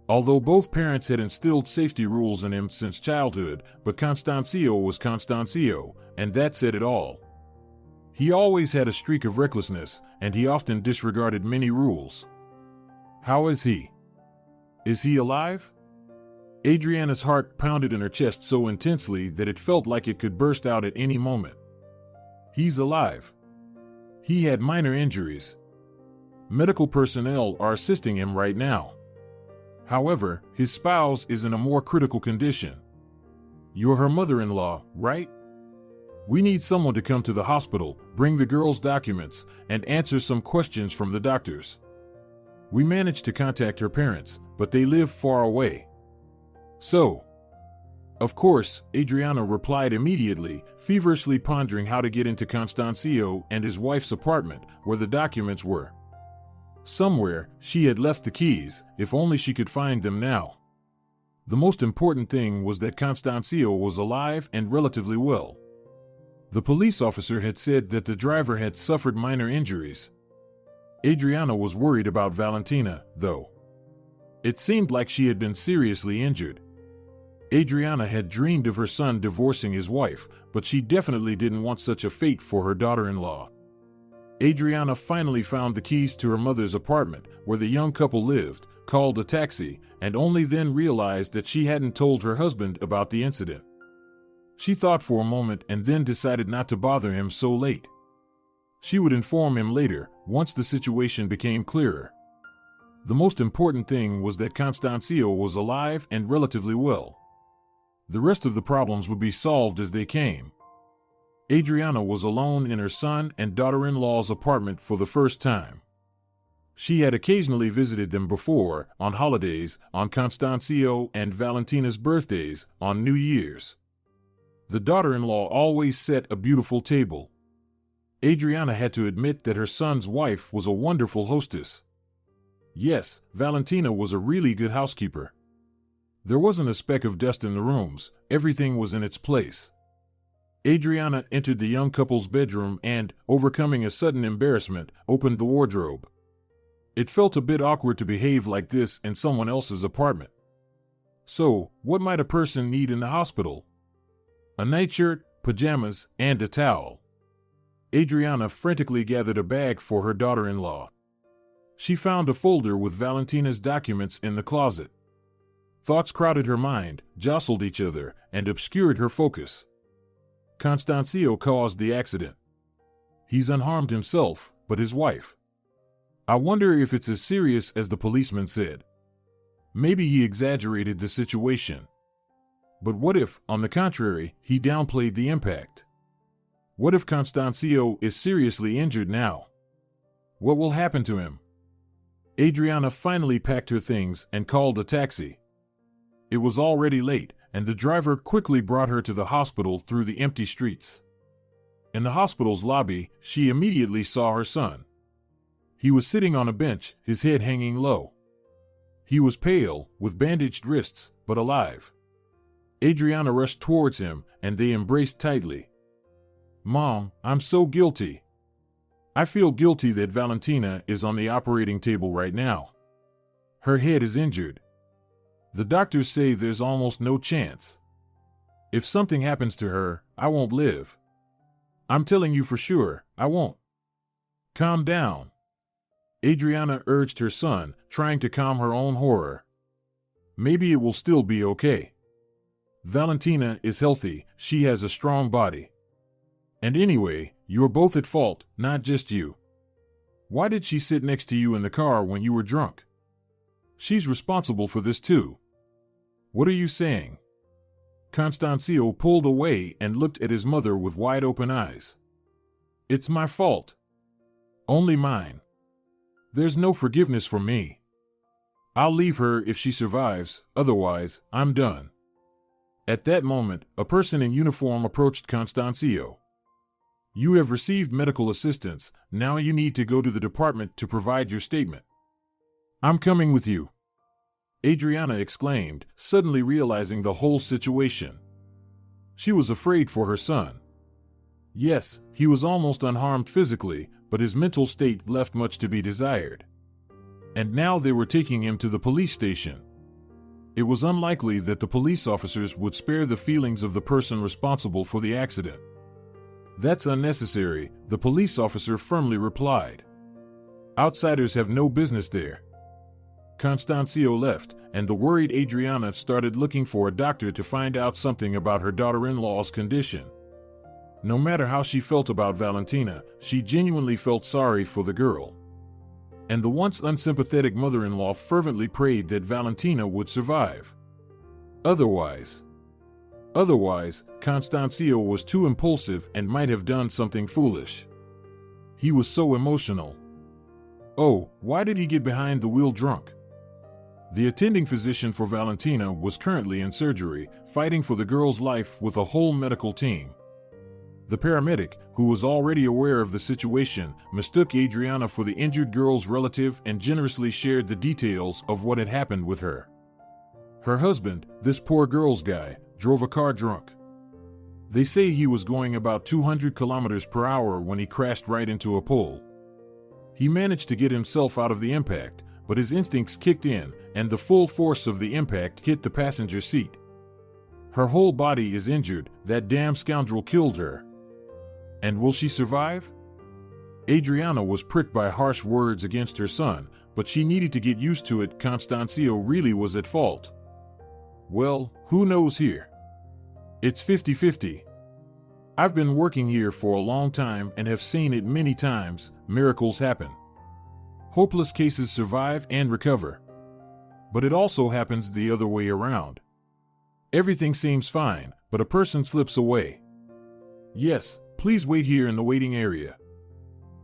Although both parents had instilled safety rules in him since childhood, but Constancio was Constancio, and that said it all. He always had a streak of recklessness, and he often disregarded many rules. How is he? Is he alive? Adriana's heart pounded in her chest so intensely that it felt like it could burst out at any moment. He's alive. He had minor injuries. Medical personnel are assisting him right now. However, his spouse is in a more critical condition. You're her mother-in-law, right? We need someone to come to the hospital, bring the girl's documents, and answer some questions from the doctors. We managed to contact her parents, but they live far away. So, of course, Adriana replied immediately, feverishly pondering how to get into Constancio and his wife's apartment, where the documents were. Somewhere, she had left the keys, if only she could find them now. The most important thing was that Constancio was alive and relatively well. The police officer had said that the driver had suffered minor injuries. Adriana was worried about Valentina, though. It seemed like she had been seriously injured. Adriana had dreamed of her son divorcing his wife, but she definitely didn't want such a fate for her daughter-in-law. Adriana finally found the keys to her mother's apartment, where the young couple lived, called a taxi, and only then realized that she hadn't told her husband about the incident. She thought for a moment and then decided not to bother him so late. She would inform him later, once the situation became clearer. The most important thing was that Constancio was alive and relatively well. The rest of the problems would be solved as they came. Adriana was alone in her son and daughter-in-law's apartment for the first time. She had occasionally visited them before, on holidays, on Constancio and Valentina's birthdays, on New Year's. The daughter-in-law always set a beautiful table. Adriana had to admit that her son's wife was a wonderful hostess. Yes, Valentina was a really good housekeeper. There wasn't a speck of dust in the rooms, everything was in its place. Adriana entered the young couple's bedroom and, overcoming a sudden embarrassment, opened the wardrobe. It felt a bit awkward to behave like this in someone else's apartment. So, what might a person need in the hospital? A nightshirt, pajamas, and a towel. Adriana frantically gathered a bag for her daughter-in-law. She found a folder with Valentina's documents in the closet. Thoughts crowded her mind, jostled each other, and obscured her focus. Constancio caused the accident. He's unharmed himself, but his wife. I wonder if it's as serious as the policeman said. Maybe he exaggerated the situation. But what if, on the contrary, he downplayed the impact? What if Constancio is seriously injured now? What will happen to him? Adriana finally packed her things and called a taxi. It was already late, and the driver quickly brought her to the hospital through the empty streets. In the hospital's lobby, she immediately saw her son. He was sitting on a bench, his head hanging low. He was pale, with bandaged wrists, but alive. Adriana rushed towards him, and they embraced tightly. "Mom, I'm so guilty. I feel guilty that Valentina is on the operating table right now. Her head is injured. The doctors say there's almost no chance. If something happens to her, I won't live. I'm telling you for sure, I won't." "Calm down," Adriana urged her son, trying to calm her own horror. "Maybe it will still be okay. Valentina is healthy, she has a strong body. And anyway, you're both at fault, not just you. Why did she sit next to you in the car when you were drunk? She's responsible for this too. What are you saying?" Constancio pulled away and looked at his mother with wide open eyes. "It's my fault. Only mine. There's no forgiveness for me. I'll leave her if she survives, otherwise, I'm done." At that moment, a person in uniform approached Constancio. "You have received medical assistance, now you need to go to the department to provide your statement." "I'm coming with you," Adriana exclaimed, suddenly realizing the whole situation. She was afraid for her son. Yes, he was almost unharmed physically, but his mental state left much to be desired. And now they were taking him to the police station. It was unlikely that the police officers would spare the feelings of the person responsible for the accident. "That's unnecessary," the police officer firmly replied. "Outsiders have no business there." Constancio left, and the worried Adriana started looking for a doctor to find out something about her daughter-in-law's condition. No matter how she felt about Valentina, she genuinely felt sorry for the girl. And the once unsympathetic mother-in-law fervently prayed that Valentina would survive. Otherwise, Constancio was too impulsive and might have done something foolish. He was so emotional. Oh, why did he get behind the wheel drunk? The attending physician for Valentina was currently in surgery, fighting for the girl's life with a whole medical team. The paramedic, who was already aware of the situation, mistook Adriana for the injured girl's relative and generously shared the details of what had happened with her. Her husband, this poor girl's guy, drove a car drunk. They say he was going about 200 kilometers per hour when he crashed right into a pole. He managed to get himself out of the impact, but his instincts kicked in, and the full force of the impact hit the passenger seat. Her whole body is injured, that damn scoundrel killed her. And will she survive? Adriana was pricked by harsh words against her son, but she needed to get used to it. Constancio really was at fault. Well, who knows here? It's 50-50. I've been working here for a long time and have seen it many times. Miracles happen. Hopeless cases survive and recover. But it also happens the other way around. Everything seems fine, but a person slips away. Yes, please wait here in the waiting area.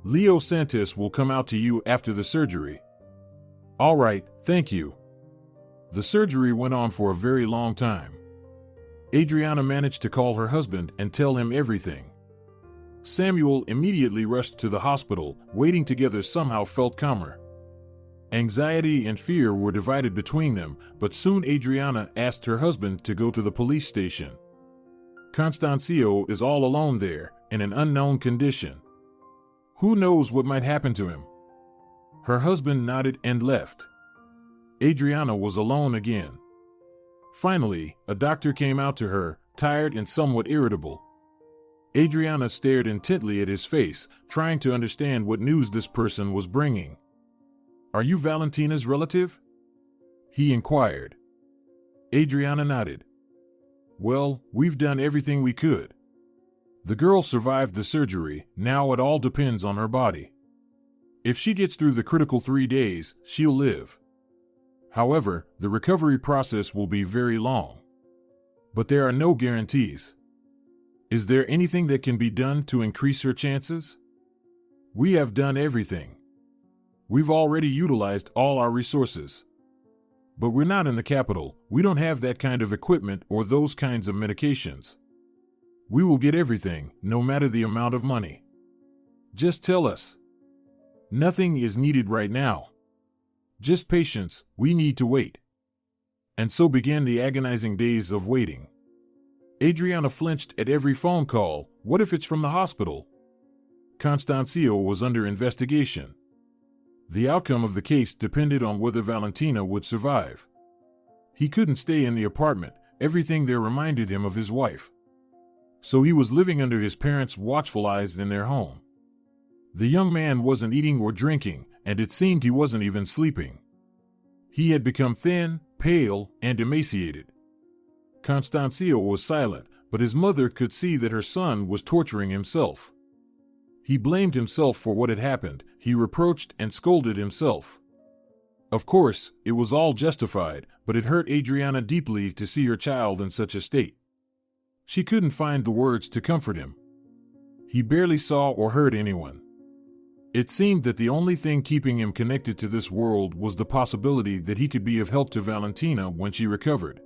Leo Santos will come out to you after the surgery. All right, thank you. The surgery went on for a very long time. Adriana managed to call her husband and tell him everything. Samuel immediately rushed to the hospital. Waiting together somehow felt calmer. Anxiety and fear were divided between them, but soon Adriana asked her husband to go to the police station. Constancio is all alone there, in an unknown condition. Who knows what might happen to him? Her husband nodded and left. Adriana was alone again. Finally, a doctor came out to her, tired and somewhat irritable. Adriana stared intently at his face, trying to understand what news this person was bringing. Are you Valentina's relative? He inquired. Adriana nodded. Well, we've done everything we could. The girl survived the surgery, now it all depends on her body. If she gets through the critical 3 days, she'll live. However, the recovery process will be very long. But there are no guarantees. Is there anything that can be done to increase her chances? We have done everything. We've already utilized all our resources. But we're not in the capital. We don't have that kind of equipment or those kinds of medications. We will get everything, no matter the amount of money. Just tell us. Nothing is needed right now. Just patience, we need to wait. And so began the agonizing days of waiting. Adriana flinched at every phone call. What if it's from the hospital? Constancio was under investigation. The outcome of the case depended on whether Valentina would survive. He couldn't stay in the apartment. Everything there reminded him of his wife. So he was living under his parents' watchful eyes in their home. The young man wasn't eating or drinking, and it seemed he wasn't even sleeping. He had become thin, pale, and emaciated. Constancio was silent, but his mother could see that her son was torturing himself. He blamed himself for what had happened. He reproached and scolded himself. Of course, it was all justified, but it hurt Adriana deeply to see her child in such a state. She couldn't find the words to comfort him. He barely saw or heard anyone. It seemed that the only thing keeping him connected to this world was the possibility that he could be of help to Valentina when she recovered.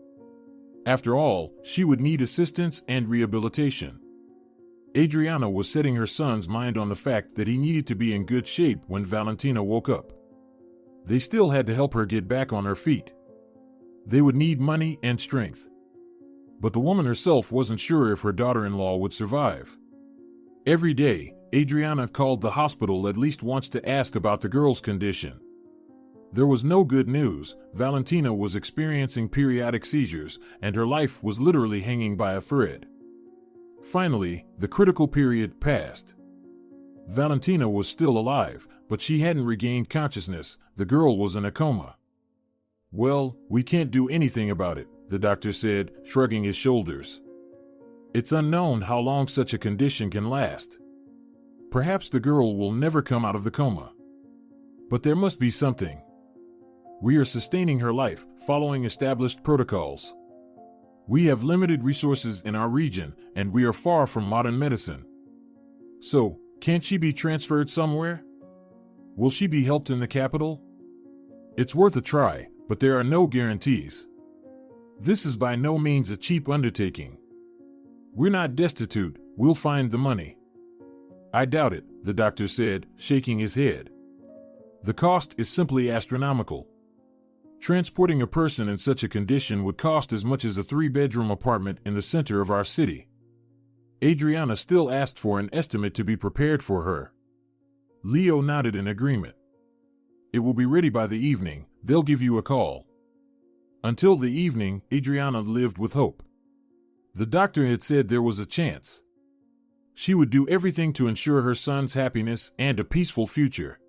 After all, she would need assistance and rehabilitation. Adriana was setting her son's mind on the fact that he needed to be in good shape when Valentina woke up. They still had to help her get back on her feet. They would need money and strength. But the woman herself wasn't sure if her daughter-in-law would survive. Every day, Adriana called the hospital at least once to ask about the girl's condition. There was no good news. Valentina was experiencing periodic seizures, and her life was literally hanging by a thread. Finally, the critical period passed. Valentina was still alive, but she hadn't regained consciousness. The girl was in a coma. Well, we can't do anything about it, the doctor said, shrugging his shoulders. It's unknown how long such a condition can last. Perhaps the girl will never come out of the coma. But there must be something. We are sustaining her life, following established protocols. We have limited resources in our region, and we are far from modern medicine. So, can't she be transferred somewhere? Will she be helped in the capital? It's worth a try, but there are no guarantees. This is by no means a cheap undertaking. We're not destitute, we'll find the money. I doubt it, the doctor said, shaking his head. The cost is simply astronomical. Transporting a person in such a condition would cost as much as a 3-bedroom apartment in the center of our city. Adriana still asked for an estimate to be prepared for her. Leo nodded in agreement. It will be ready by the evening. They'll give you a call. Until the evening, Adriana lived with hope. The doctor had said there was a chance. She would do everything to ensure her son's happiness and a peaceful future.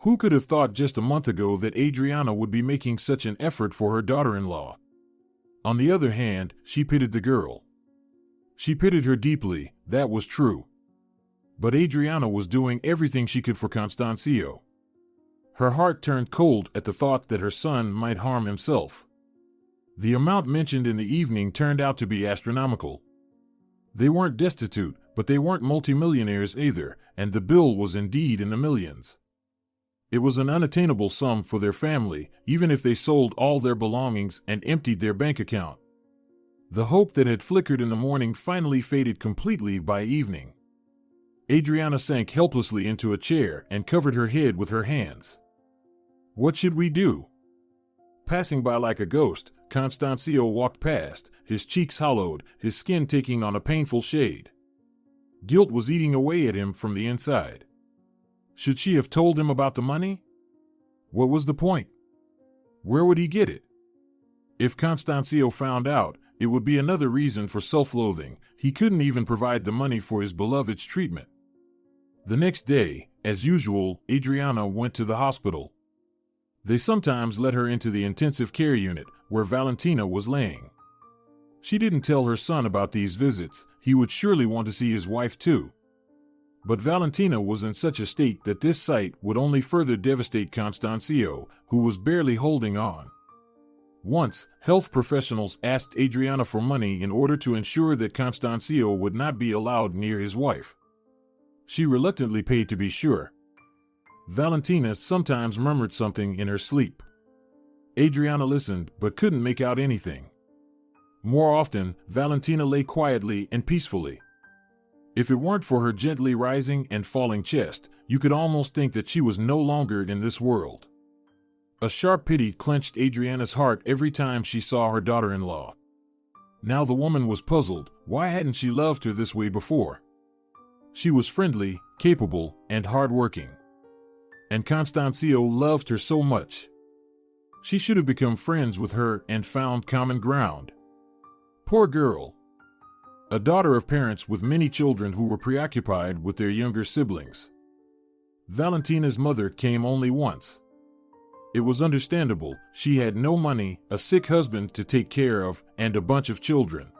Who could have thought just a month ago that Adriana would be making such an effort for her daughter-in-law? On the other hand, she pitied the girl. She pitied her deeply, that was true. But Adriana was doing everything she could for Constancio. Her heart turned cold at the thought that her son might harm himself. The amount mentioned in the evening turned out to be astronomical. They weren't destitute, but they weren't multimillionaires either, and the bill was indeed in the millions. It was an unattainable sum for their family, even if they sold all their belongings and emptied their bank account. The hope that had flickered in the morning finally faded completely by evening. Adriana sank helplessly into a chair and covered her head with her hands. What should we do? Passing by like a ghost, Constancio walked past, his cheeks hollowed, his skin taking on a painful shade. Guilt was eating away at him from the inside. Should she have told him about the money? What was the point? Where would he get it? If Constancio found out, it would be another reason for self-loathing. He couldn't even provide the money for his beloved's treatment. The next day, as usual, Adriana went to the hospital. They sometimes let her into the intensive care unit, where Valentina was laying. She didn't tell her son about these visits. He would surely want to see his wife too. But Valentina was in such a state that this sight would only further devastate Constancio, who was barely holding on. Once, health professionals asked Adriana for money in order to ensure that Constancio would not be allowed near his wife. She reluctantly paid to be sure. Valentina sometimes murmured something in her sleep. Adriana listened but couldn't make out anything. More often, Valentina lay quietly and peacefully. If it weren't for her gently rising and falling chest, you could almost think that she was no longer in this world. A sharp pity clenched Adriana's heart every time she saw her daughter-in-law. Now the woman was puzzled. Why hadn't she loved her this way before? She was friendly, capable, and hard-working. And Constancio loved her so much. She should have become friends with her and found common ground. Poor girl. A daughter of parents with many children who were preoccupied with their younger siblings. Valentina's mother came only once. It was understandable. She had no money, a sick husband to take care of, and a bunch of children.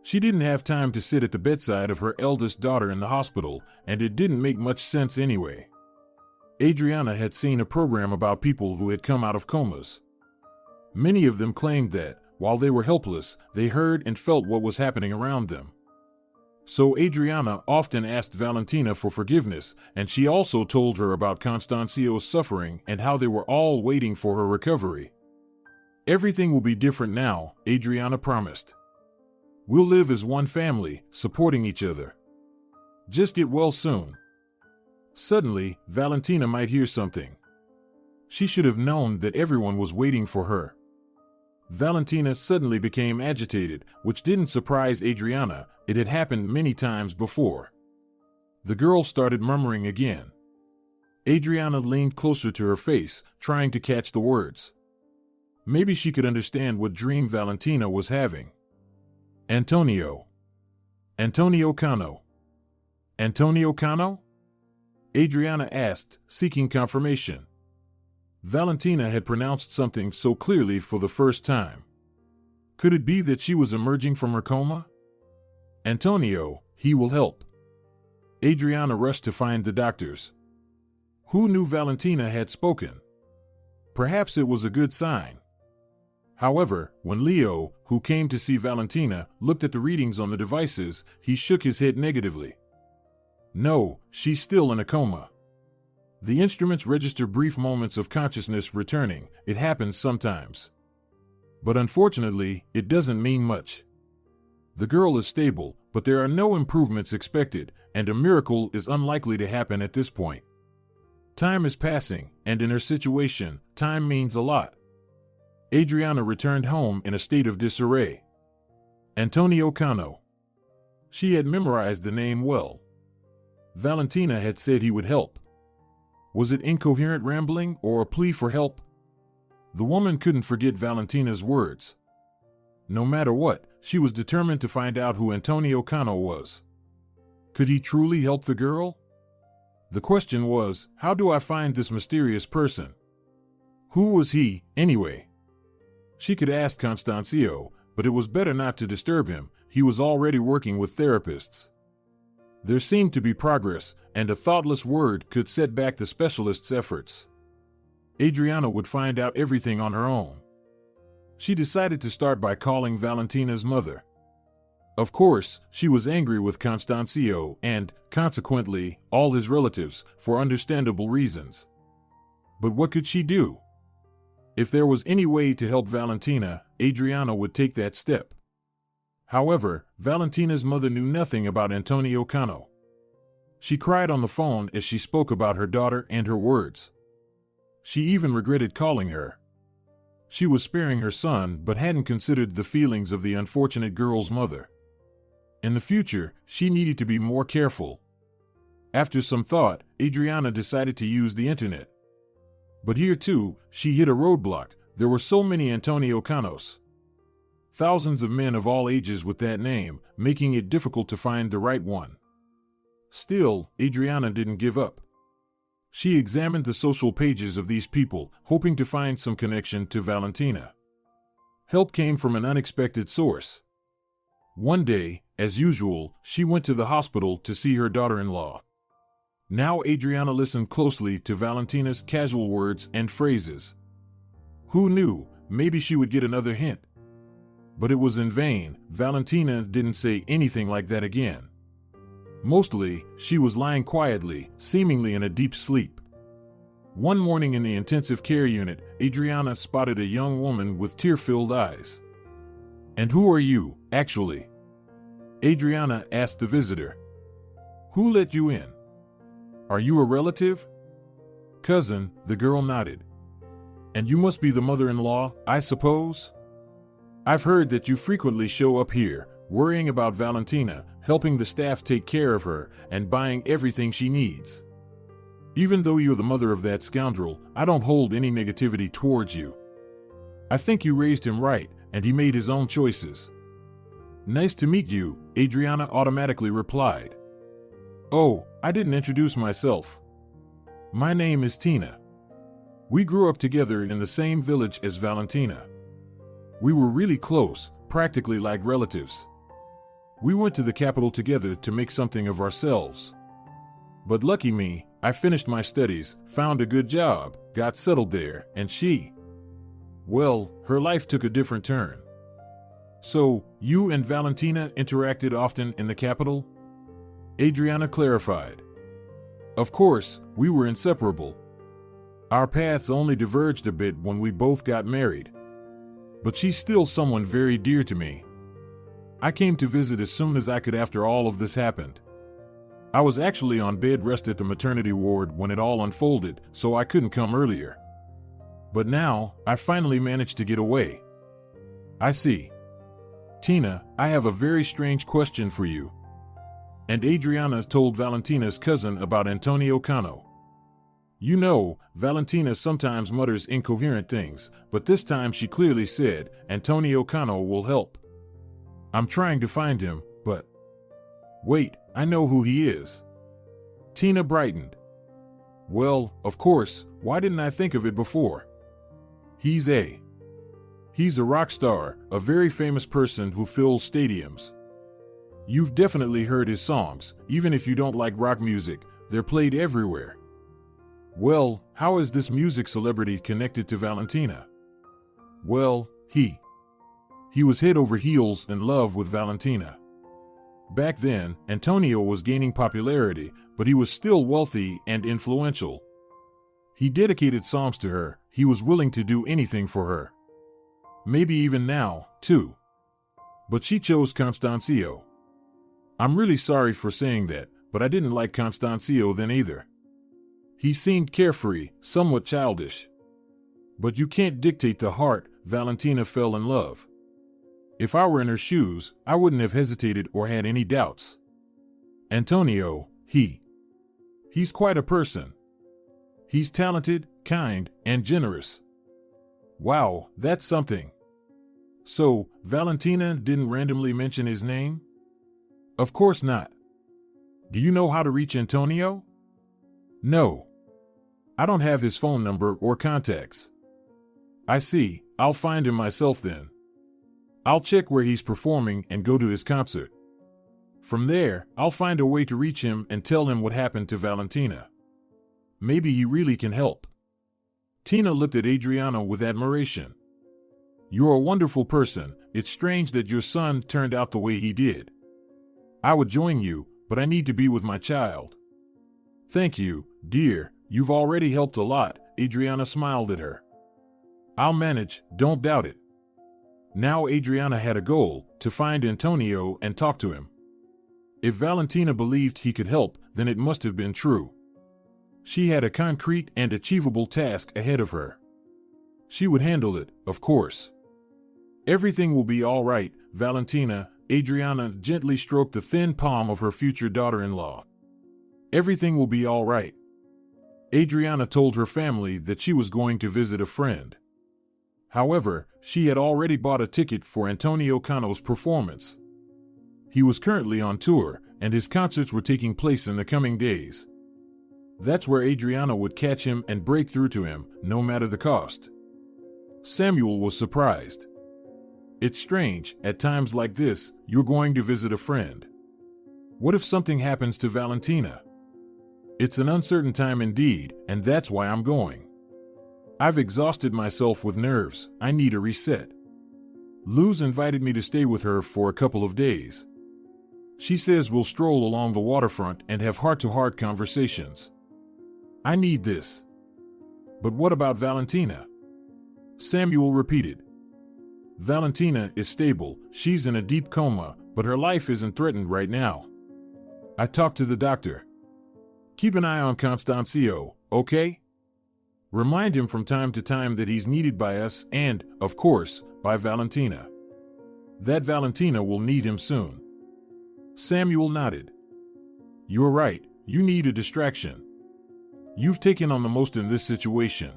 She didn't have time to sit at the bedside of her eldest daughter in the hospital, and it didn't make much sense anyway. Adriana had seen a program about people who had come out of comas. Many of them claimed that, while they were helpless, they heard and felt what was happening around them. So Adriana often asked Valentina for forgiveness, and she also told her about Constancio's suffering and how they were all waiting for her recovery. Everything will be different now, Adriana promised. We'll live as one family, supporting each other. Just get well soon. Suddenly, Valentina might hear something. She should have known that everyone was waiting for her. Valentina suddenly became agitated, which didn't surprise Adriana. It had happened many times before. The girl started murmuring again. Adriana leaned closer to her face, trying to catch the words. Maybe she could understand what dream Valentina was having. Antonio. Antonio Cano. Antonio Cano? Adriana asked, seeking confirmation. Valentina had pronounced something so clearly for the first time. Could it be that she was emerging from her coma? Antonio, he will help. Adriana rushed to find the doctors. Who knew Valentina had spoken? Perhaps it was a good sign. However, when Leo, who came to see Valentina, looked at the readings on the devices, he shook his head negatively. No, she's still in a coma. The instruments register brief moments of consciousness returning. It happens sometimes. But unfortunately, it doesn't mean much. The girl is stable, but there are no improvements expected, and a miracle is unlikely to happen at this point. Time is passing, and in her situation, time means a lot. Adriana returned home in a state of disarray. Antonio Cano. She had memorized the name well. Valentina had said he would help. Was it incoherent rambling or a plea for help? The woman couldn't forget Valentina's words. No matter what, she was determined to find out who Antonio Cano was. Could he truly help the girl? The question was, how do I find this mysterious person? Who was he, anyway? She could ask Constancio, but it was better not to disturb him. He was already working with therapists. There seemed to be progress, and a thoughtless word could set back the specialist's efforts. Adriana would find out everything on her own. She decided to start by calling Valentina's mother. Of course, she was angry with Constancio and, consequently, all his relatives, for understandable reasons. But what could she do? If there was any way to help Valentina, Adriana would take that step. However, Valentina's mother knew nothing about Antonio Cano. She cried on the phone as she spoke about her daughter and her words. She even regretted calling her. She was sparing her son but hadn't considered the feelings of the unfortunate girl's mother. In the future, she needed to be more careful. After some thought, Adriana decided to use the internet. But here too, she hit a roadblock. There were so many Antonio Canos. Thousands of men of all ages with that name, making it difficult to find the right one. Still, Adriana didn't give up. She examined the social pages of these people, hoping to find some connection to Valentina. help came from an unexpected source. One day, as usual, she went to the hospital to see her daughter-in-law. Now Adriana listened closely to Valentina's casual words and phrases. Who knew, maybe she would get another hint. But it was in vain. Valentina didn't say anything like that again. Mostly, she was lying quietly, seemingly in a deep sleep. One morning in the intensive care unit, Adriana spotted a young woman with tear-filled eyes. "And who are you, actually?" Adriana asked the visitor. "Who let you in? Are you a relative?" "Cousin," the girl nodded. "And you must be the mother-in-law, I suppose? I've heard that you frequently show up here, worrying about Valentina, helping the staff take care of her, and buying everything she needs. Even though you're the mother of that scoundrel, I don't hold any negativity towards you. I think you raised him right, and he made his own choices." "Nice to meet you," Adriana automatically replied. "Oh, I didn't introduce myself. My name is Tina. We grew up together in the same village as Valentina. We were really close, practically like relatives. We went to the capital together to make something of ourselves. But lucky me, I finished my studies, found a good job, got settled there, and well, her life took a different turn." "So, you and Valentina interacted often in the capital?" Adriana clarified. "Of course, we were inseparable. Our paths only diverged a bit when we both got married. But she's still someone very dear to me. I came to visit as soon as I could after all of this happened. I was actually on bed rest at the maternity ward when it all unfolded, so I couldn't come earlier. But now, I finally managed to get away." "I see. Tina, I have a very strange question for you." And Adriana told Valentina's cousin about Antonio Cano. You know, Valentina sometimes mutters incoherent things, but this time she clearly said, "Antonio Cano will help. I'm trying to find him, but..." "Wait, I know who he is." Tina brightened. "Well, of course, why didn't I think of it before? He's a rock star, a very famous person who fills stadiums. You've definitely heard his songs, even if you don't like rock music, they're played everywhere." "Well, how is this music celebrity connected to Valentina?" "Well, he was head over heels in love with Valentina. Back then, Antonio was gaining popularity, but he was still wealthy and influential. He dedicated songs to her, he was willing to do anything for her. Maybe even now, too. But she chose Constancio. I'm really sorry for saying that, but I didn't like Constancio then either. He seemed carefree, somewhat childish. But you can't dictate the heart. Valentina fell in love. If I were in her shoes, I wouldn't have hesitated or had any doubts. Antonio, he's quite a person. He's talented, kind, and generous. Wow, that's something. So, Valentina didn't randomly mention his name?" "Of course not." "Do you know how to reach Antonio?" "No. I don't have his phone number or contacts." "I see, I'll find him myself then. I'll check where he's performing and go to his concert. From there, I'll find a way to reach him and tell him what happened to Valentina. Maybe he really can help." Tina looked at Adriana with admiration. "You're a wonderful person. It's strange that your son turned out the way he did. I would join you, but I need to be with my child." "Thank you, dear. You've already helped a lot." Adriana smiled at her. "I'll manage, don't doubt it." Now Adriana had a goal, to find Antonio and talk to him. If Valentina believed he could help, then it must have been true. She had a concrete and achievable task ahead of her. She would handle it, of course. "Everything will be all right, Valentina." Adriana gently stroked the thin palm of her future daughter-in-law. "Everything will be all right." Adriana told her family that she was going to visit a friend. However, she had already bought a ticket for Antonio Cano's performance. He was currently on tour, and his concerts were taking place in the coming days. That's where Adriana would catch him and break through to him, no matter the cost. Samuel was surprised. It's strange, at times like this, you're going to visit a friend. What if something happens to Valentina? It's an uncertain time indeed, and that's why I'm going. I've exhausted myself with nerves. I need a reset. Luz invited me to stay with her for a couple of days. She says we'll stroll along the waterfront and have heart-to-heart conversations. I need this. But what about Valentina? Samuel repeated. Valentina is stable. She's in a deep coma, but her life isn't threatened right now. I talked to the doctor. Keep an eye on Constancio, okay? Remind him from time to time that he's needed by us and, of course, by Valentina. That Valentina will need him soon. Samuel nodded. You're right, you need a distraction. You've taken on the most in this situation.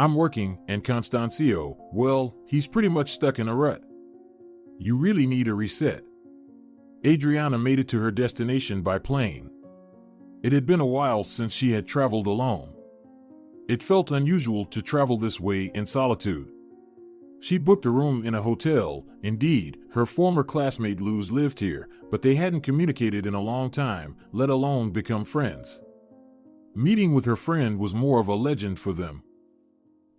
I'm working, and Constancio, well, he's pretty much stuck in a rut. You really need a reset. Adriana made it to her destination by plane. It had been a while since she had traveled alone. It felt unusual to travel this way in solitude. She booked a room in a hotel. Indeed, her former classmate Luz lived here, but they hadn't communicated in a long time, let alone become friends. Meeting with her friend was more of a legend for them.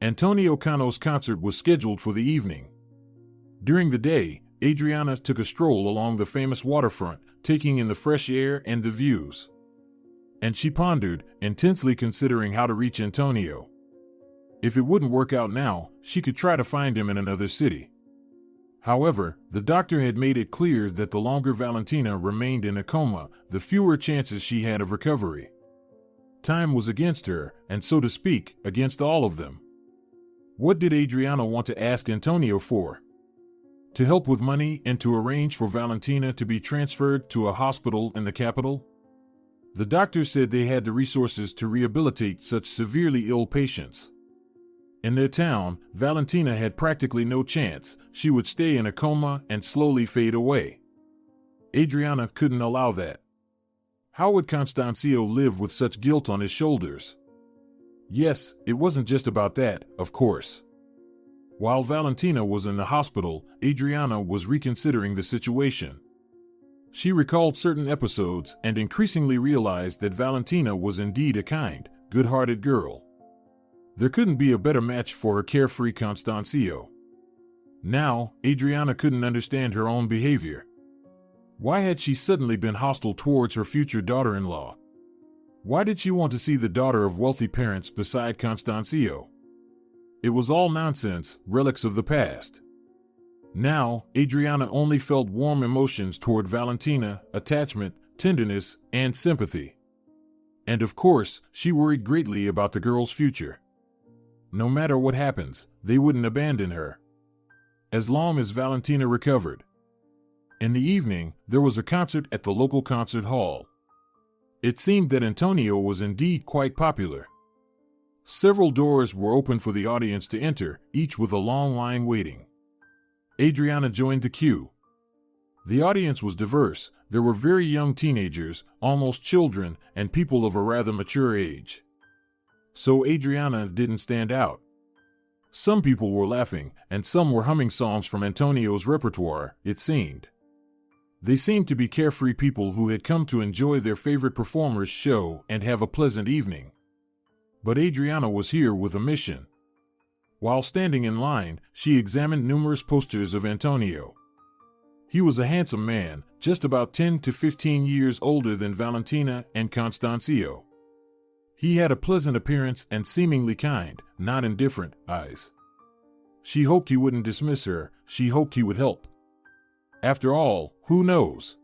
Antonio Cano's concert was scheduled for the evening. During the day, Adriana took a stroll along the famous waterfront, taking in the fresh air and the views. And she pondered, intensely considering how to reach Antonio. If it wouldn't work out now, she could try to find him in another city. However, the doctor had made it clear that the longer Valentina remained in a coma, the fewer chances she had of recovery. Time was against her, and so to speak, against all of them. What did Adriana want to ask Antonio for? To help with money and to arrange for Valentina to be transferred to a hospital in the capital? The doctor said they had the resources to rehabilitate such severely ill patients. In their town, Valentina had practically no chance. She would stay in a coma and slowly fade away. Adriana couldn't allow that. How would Constancio live with such guilt on his shoulders? Yes, it wasn't just about that, of course. While Valentina was in the hospital, Adriana was reconsidering the situation. She recalled certain episodes and increasingly realized that Valentina was indeed a kind, good-hearted girl. There couldn't be a better match for her carefree Constancio. Now, Adriana couldn't understand her own behavior. Why had she suddenly been hostile towards her future daughter-in-law? Why did she want to see the daughter of wealthy parents beside Constancio? It was all nonsense, relics of the past. Now, Adriana only felt warm emotions toward Valentina, attachment, tenderness, and sympathy. And of course, she worried greatly about the girl's future. No matter what happens, they wouldn't abandon her. As long as Valentina recovered. In the evening, there was a concert at the local concert hall. It seemed that Antonio was indeed quite popular. Several doors were open for the audience to enter, each with a long line waiting. Adriana joined the queue. The audience was diverse. There were very young teenagers, almost children, and people of a rather mature age. So Adriana didn't stand out. Some people were laughing, and some were humming songs from Antonio's repertoire, it seemed. They seemed to be carefree people who had come to enjoy their favorite performer's show and have a pleasant evening. But Adriana was here with a mission. While standing in line, she examined numerous posters of Antonio. He was a handsome man, just about 10 to 15 years older than Valentina and Constancio. He had a pleasant appearance and seemingly kind, not indifferent, eyes. She hoped he wouldn't dismiss her. She hoped he would help. After all, who knows?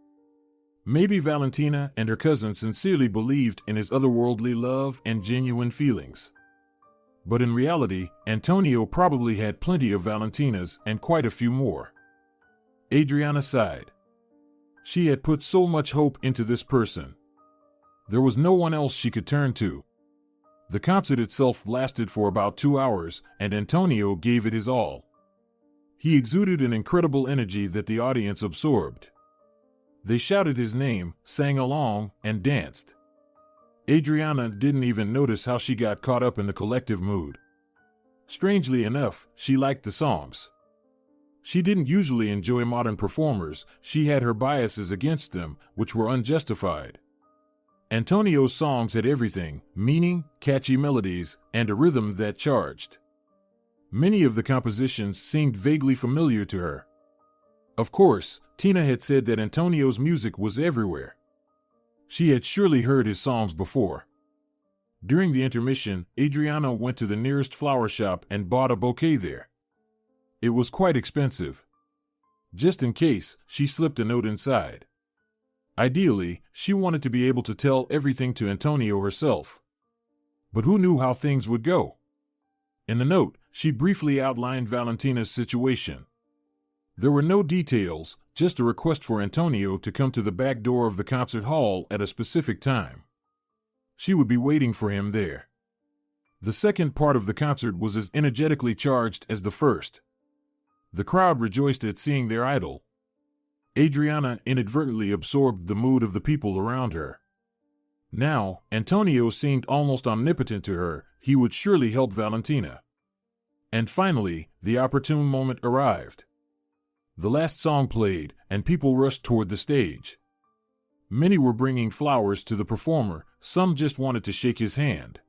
Maybe Valentina and her cousin sincerely believed in his otherworldly love and genuine feelings. But in reality, Antonio probably had plenty of Valentinas and quite a few more. Adriana sighed. She had put so much hope into this person. There was no one else she could turn to. The concert itself lasted for about 2 hours, and Antonio gave it his all. He exuded an incredible energy that the audience absorbed. They shouted his name, sang along, and danced. Adriana didn't even notice how she got caught up in the collective mood. Strangely enough, she liked the songs. She didn't usually enjoy modern performers. She had her biases against them, which were unjustified. Antonio's songs had everything: meaning, catchy melodies, and a rhythm that charged. Many of the compositions seemed vaguely familiar to her. Of course, Tina had said that Antonio's music was everywhere. She had surely heard his songs before. During the intermission, Adriana went to the nearest flower shop and bought a bouquet there. It was quite expensive. Just in case, she slipped a note inside. Ideally, she wanted to be able to tell everything to Antonio herself. But who knew how things would go? In the note, she briefly outlined Valentina's situation. There were no details, just a request for Antonio to come to the back door of the concert hall at a specific time. She would be waiting for him there. The second part of the concert was as energetically charged as the first. The crowd rejoiced at seeing their idol. Adriana inadvertently absorbed the mood of the people around her. Now, Antonio seemed almost omnipotent to her. He would surely help Valentina. And finally, the opportune moment arrived. The last song played, and people rushed toward the stage. Many were bringing flowers to the performer, some just wanted to shake his hand.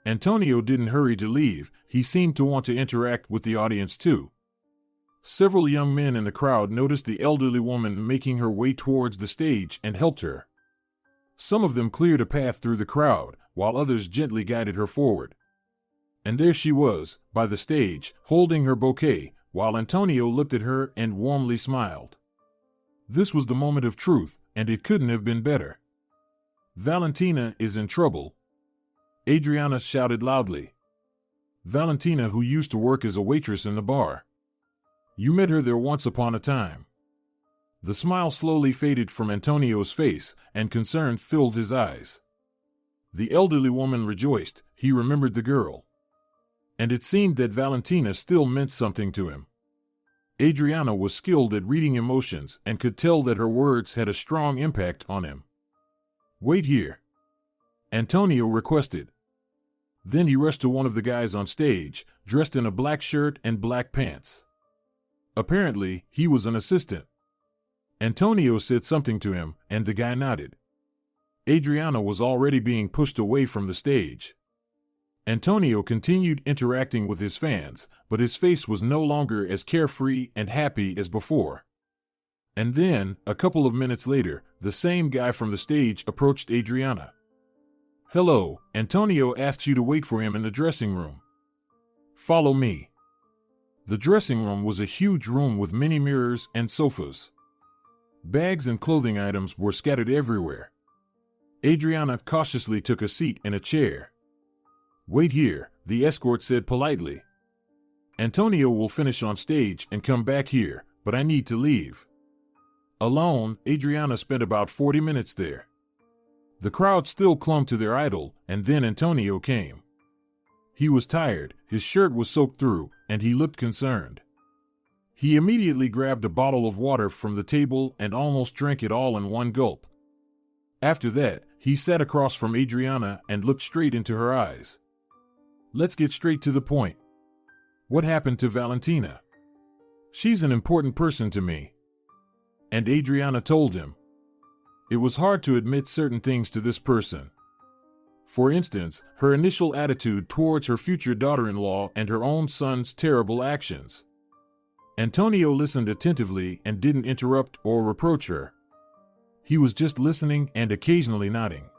Antonio didn't hurry to leave. He seemed to want to interact with the audience too. Several young men in the crowd noticed the elderly woman making her way towards the stage and helped her. Some of them cleared a path through the crowd, while others gently guided her forward. And there she was, by the stage, holding her bouquet, while Antonio looked at her and warmly smiled. This was the moment of truth, and it couldn't have been better. Valentina is in trouble. Adriana shouted loudly. Valentina, who used to work as a waitress in the bar. You met her there once upon a time. The smile slowly faded from Antonio's face, and concern filled his eyes. The elderly woman rejoiced. He remembered the girl. And it seemed that Valentina still meant something to him. Adriana was skilled at reading emotions and could tell that her words had a strong impact on him. Wait here, Antonio requested. Then he rushed to one of the guys on stage, dressed in a black shirt and black pants. Apparently, he was an assistant. Antonio said something to him, and the guy nodded. Adriana was already being pushed away from the stage. Antonio continued interacting with his fans, but his face was no longer as carefree and happy as before. And then, a couple of minutes later, the same guy from the stage approached Adriana. Hello, Antonio asks you to wait for him in the dressing room. Follow me. The dressing room was a huge room with many mirrors and sofas. Bags and clothing items were scattered everywhere. Adriana cautiously took a seat in a chair. Wait here, the escort said politely. Antonio will finish on stage and come back here, but I need to leave. Alone, Adriana spent about 40 minutes there. The crowd still clung to their idol, and then Antonio came. He was tired, his shirt was soaked through, and he looked concerned. He immediately grabbed a bottle of water from the table and almost drank it all in one gulp. After that, he sat across from Adriana and looked straight into her eyes. Let's get straight to the point. What happened to Valentina? She's an important person to me. And Adriana told him. It was hard to admit certain things to this person. For instance, her initial attitude towards her future daughter-in-law and her own son's terrible actions. Antonio listened attentively and didn't interrupt or reproach her. He was just listening and occasionally nodding.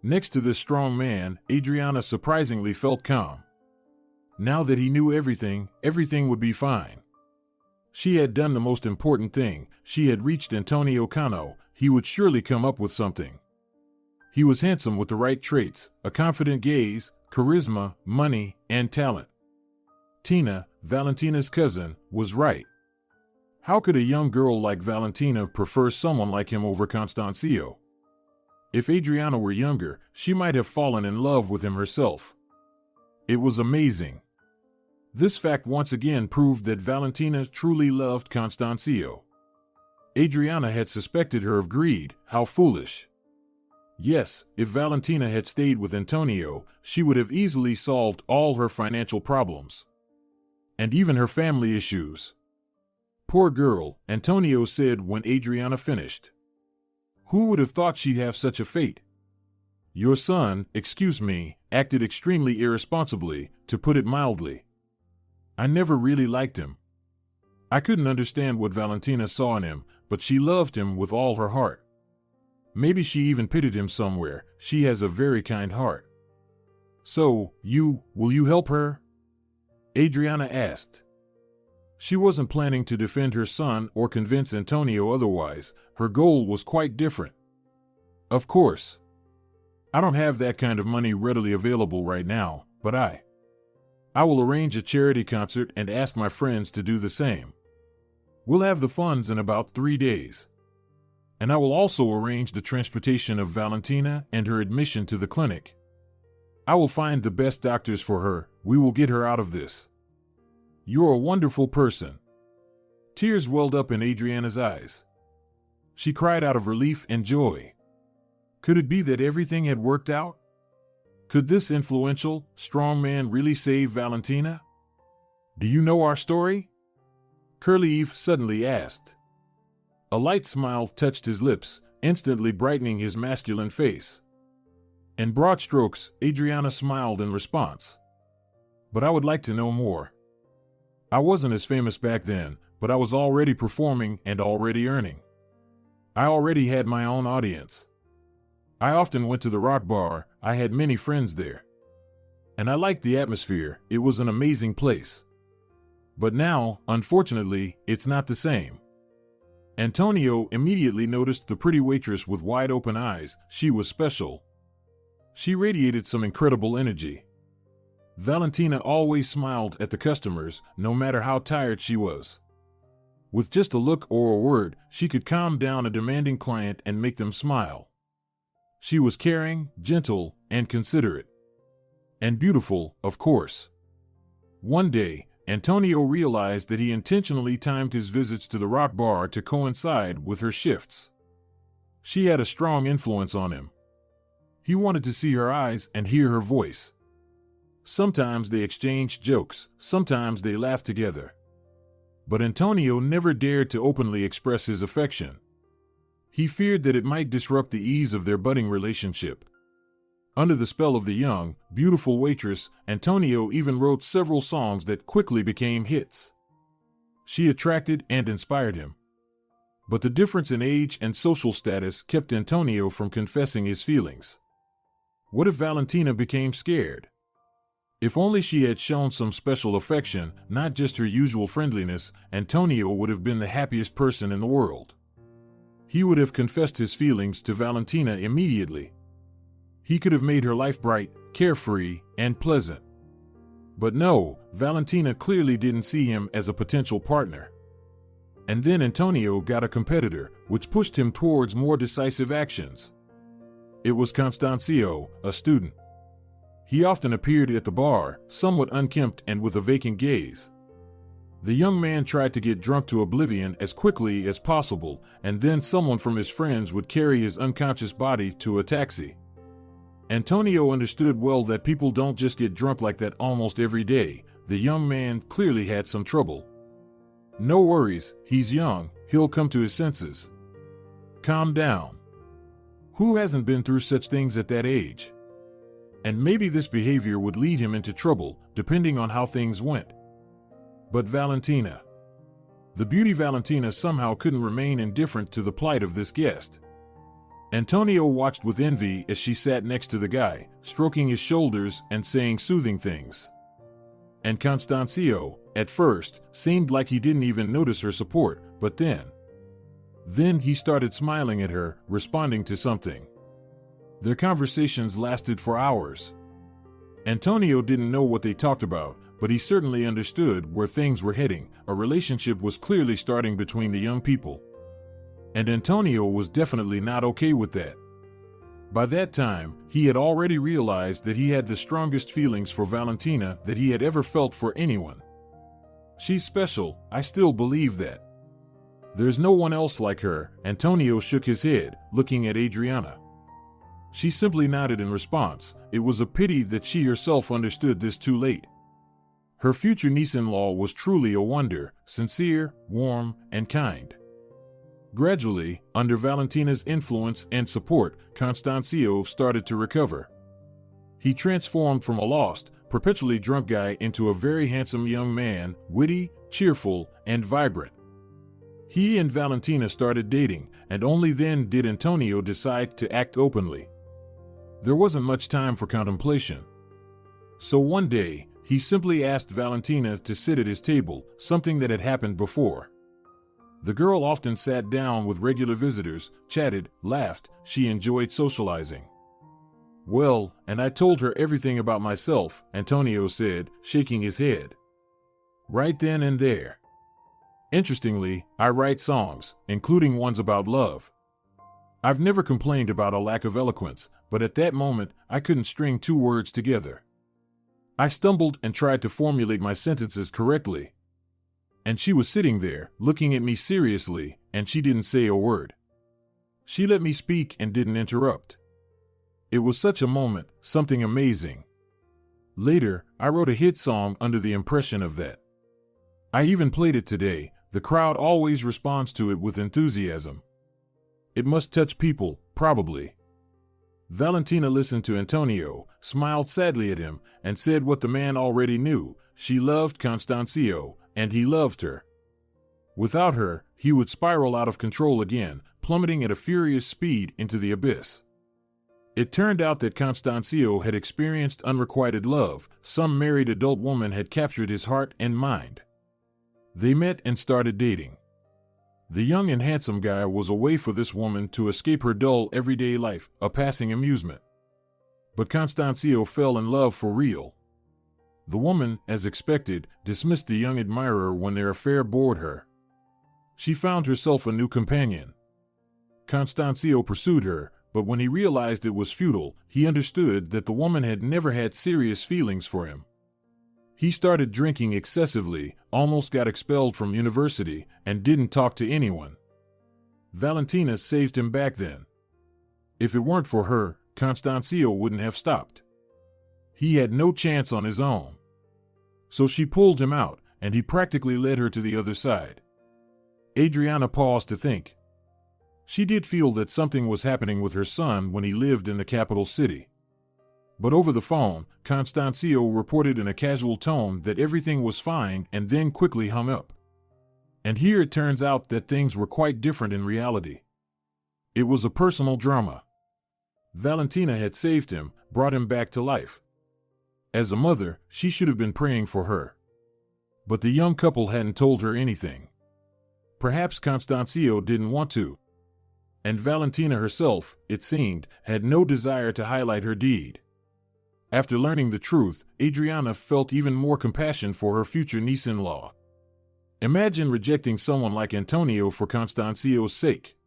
Next to this strong man, Adriana surprisingly felt calm. Now that he knew everything, everything would be fine. She had done the most important thing. She had reached Antonio Cano. He would surely come up with something. He was handsome with the right traits, a confident gaze, charisma, money, and talent. Tina, Valentina's cousin, was right. How could a young girl like Valentina prefer someone like him over Constancio? If Adriana were younger, she might have fallen in love with him herself. It was amazing. This fact once again proved that Valentina truly loved Constancio. Adriana had suspected her of greed. How foolish. Yes, if Valentina had stayed with Antonio, she would have easily solved all her financial problems. And even her family issues. Poor girl, Antonio said when Adriana finished. Who would have thought she'd have such a fate? Your son, excuse me, acted extremely irresponsibly, to put it mildly. I never really liked him. I couldn't understand what Valentina saw in him, but she loved him with all her heart. Maybe she even pitied him somewhere. She has a very kind heart. So, will you help her? Adriana asked. She wasn't planning to defend her son or convince Antonio otherwise. Her goal was quite different. Of course. I don't have that kind of money readily available right now, but I will arrange a charity concert and ask my friends to do the same. We'll have the funds in about 3 days. And I will also arrange the transportation of Valentina and her admission to the clinic. I will find the best doctors for her. We will get her out of this. You're a wonderful person. Tears welled up in Adriana's eyes. She cried out of relief and joy. Could it be that everything had worked out? Could this influential, strong man really save Valentina? Do you know our story? Curly Eve suddenly asked. A light smile touched his lips, instantly brightening his masculine face. In broad strokes, Adriana smiled in response. But I would like to know more. I wasn't as famous back then, but I was already performing and already earning. I already had my own audience. I often went to the Rock Bar. I had many friends there. And I liked the atmosphere. It was an amazing place. But now, unfortunately, it's not the same. Antonio immediately noticed the pretty waitress with wide open eyes. She was special. She radiated some incredible energy. Valentina always smiled at the customers, no matter how tired she was. With just a look or a word, she could calm down a demanding client and make them smile. She was caring, gentle, and considerate. And beautiful, of course. One day, Antonio realized that he intentionally timed his visits to the Rock Bar to coincide with her shifts. She had a strong influence on him. He wanted to see her eyes and hear her voice. Sometimes they exchanged jokes, sometimes they laughed together. But Antonio never dared to openly express his affection. He feared that it might disrupt the ease of their budding relationship. Under the spell of the young, beautiful waitress, Antonio even wrote several songs that quickly became hits. She attracted and inspired him. But the difference in age and social status kept Antonio from confessing his feelings. What if Valentina became scared? If only she had shown some special affection, not just her usual friendliness, Antonio would have been the happiest person in the world. He would have confessed his feelings to Valentina immediately. He could have made her life bright, carefree, and pleasant. But no, Valentina clearly didn't see him as a potential partner. And then Antonio got a competitor, which pushed him towards more decisive actions. It was Constancio, a student. He often appeared at the bar, somewhat unkempt and with a vacant gaze. The young man tried to get drunk to oblivion as quickly as possible, and then someone from his friends would carry his unconscious body to a taxi. Antonio understood well that people don't just get drunk like that almost every day. The young man clearly had some trouble. No worries, he's young, he'll come to his senses. Calm down. Who hasn't been through such things at that age? And maybe this behavior would lead him into trouble, depending on how things went. But Valentina. The beauty Valentina somehow couldn't remain indifferent to the plight of this guest. Antonio watched with envy as she sat next to the guy, stroking his shoulders and saying soothing things. And Constancio, at first, seemed like he didn't even notice her support, but then he started smiling at her, responding to something. Their conversations lasted for hours. Antonio didn't know what they talked about, but he certainly understood where things were heading. A relationship was clearly starting between the young people. And Antonio was definitely not okay with that. By that time, he had already realized that he had the strongest feelings for Valentina that he had ever felt for anyone. She's special, I still believe that. There's no one else like her. Antonio shook his head, looking at Adriana. She simply nodded in response. It was a pity that she herself understood this too late. Her future niece-in-law was truly a wonder, sincere, warm, and kind. Gradually, under Valentina's influence and support, Constancio started to recover. He transformed from a lost, perpetually drunk guy into a very handsome young man, witty, cheerful, and vibrant. He and Valentina started dating, and only then did Antonio decide to act openly. There wasn't much time for contemplation. So one day, he simply asked Valentina to sit at his table, something that had happened before. The girl often sat down with regular visitors, chatted, laughed. She enjoyed socializing. "Well, and I told her everything about myself," Antonio said, shaking his head. "Right then and there. Interestingly, I write songs, including ones about love. I've never complained about a lack of eloquence, but at that moment, I couldn't string two words together. I stumbled and tried to formulate my sentences correctly. And she was sitting there, looking at me seriously, and she didn't say a word. She let me speak and didn't interrupt. It was such a moment, something amazing. Later, I wrote a hit song under the impression of that. I even played it today. The crowd always responds to it with enthusiasm. It must touch people, probably." Valentina listened to Antonio, smiled sadly at him, and said what the man already knew: she loved Constancio, and he loved her. Without her, he would spiral out of control again, plummeting at a furious speed into the abyss. It turned out that Constancio had experienced unrequited love. Some married adult woman had captured his heart and mind. They met and started dating. The young and handsome guy was a way for this woman to escape her dull everyday life, a passing amusement. But Constancio fell in love for real. The woman, as expected, dismissed the young admirer when their affair bored her. She found herself a new companion. Constancio pursued her, but when he realized it was futile, he understood that the woman had never had serious feelings for him. He started drinking excessively, almost got expelled from university, and didn't talk to anyone. Valentina saved him back then. If it weren't for her, Constancio wouldn't have stopped. He had no chance on his own. So she pulled him out, and he practically led her to the other side. Adriana paused to think. She did feel that something was happening with her son when he lived in the capital city. But over the phone, Constancio reported in a casual tone that everything was fine and then quickly hung up. And here it turns out that things were quite different in reality. It was a personal drama. Valentina had saved him, brought him back to life. As a mother, she should have been praying for her. But the young couple hadn't told her anything. Perhaps Constancio didn't want to. And Valentina herself, it seemed, had no desire to highlight her deed. After learning the truth, Adriana felt even more compassion for her future niece-in-law. Imagine rejecting someone like Antonio for Constancio's sake.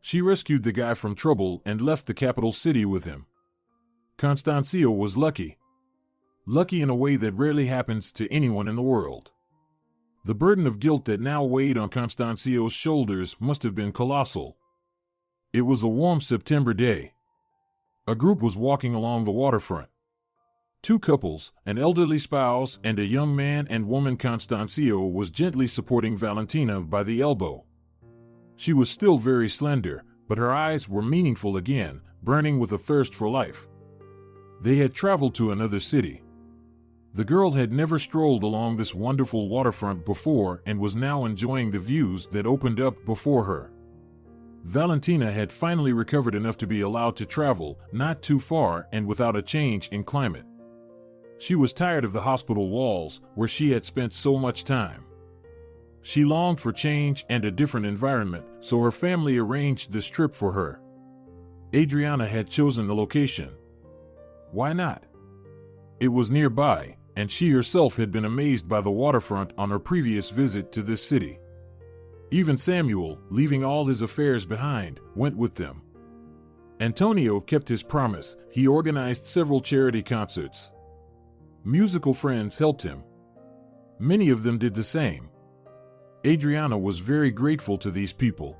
She rescued the guy from trouble and left the capital city with him. Constancio was lucky. Lucky in a way that rarely happens to anyone in the world. The burden of guilt that now weighed on Constancio's shoulders must have been colossal. It was a warm September day. A group was walking along the waterfront. Two couples, an elderly spouse and a young man and woman. Constancio was gently supporting Valentina by the elbow. She was still very slender, but her eyes were meaningful again, burning with a thirst for life. They had traveled to another city. The girl had never strolled along this wonderful waterfront before and was now enjoying the views that opened up before her. Valentina had finally recovered enough to be allowed to travel, not too far and without a change in climate. She was tired of the hospital walls, where she had spent so much time. She longed for change and a different environment, so her family arranged this trip for her. Adriana had chosen the location. Why not? It was nearby, and she herself had been amazed by the waterfront on her previous visit to this city. Even Samuel, leaving all his affairs behind, went with them. Antonio kept his promise. He organized several charity concerts. Musical friends helped him. Many of them did the same. Adriana was very grateful to these people.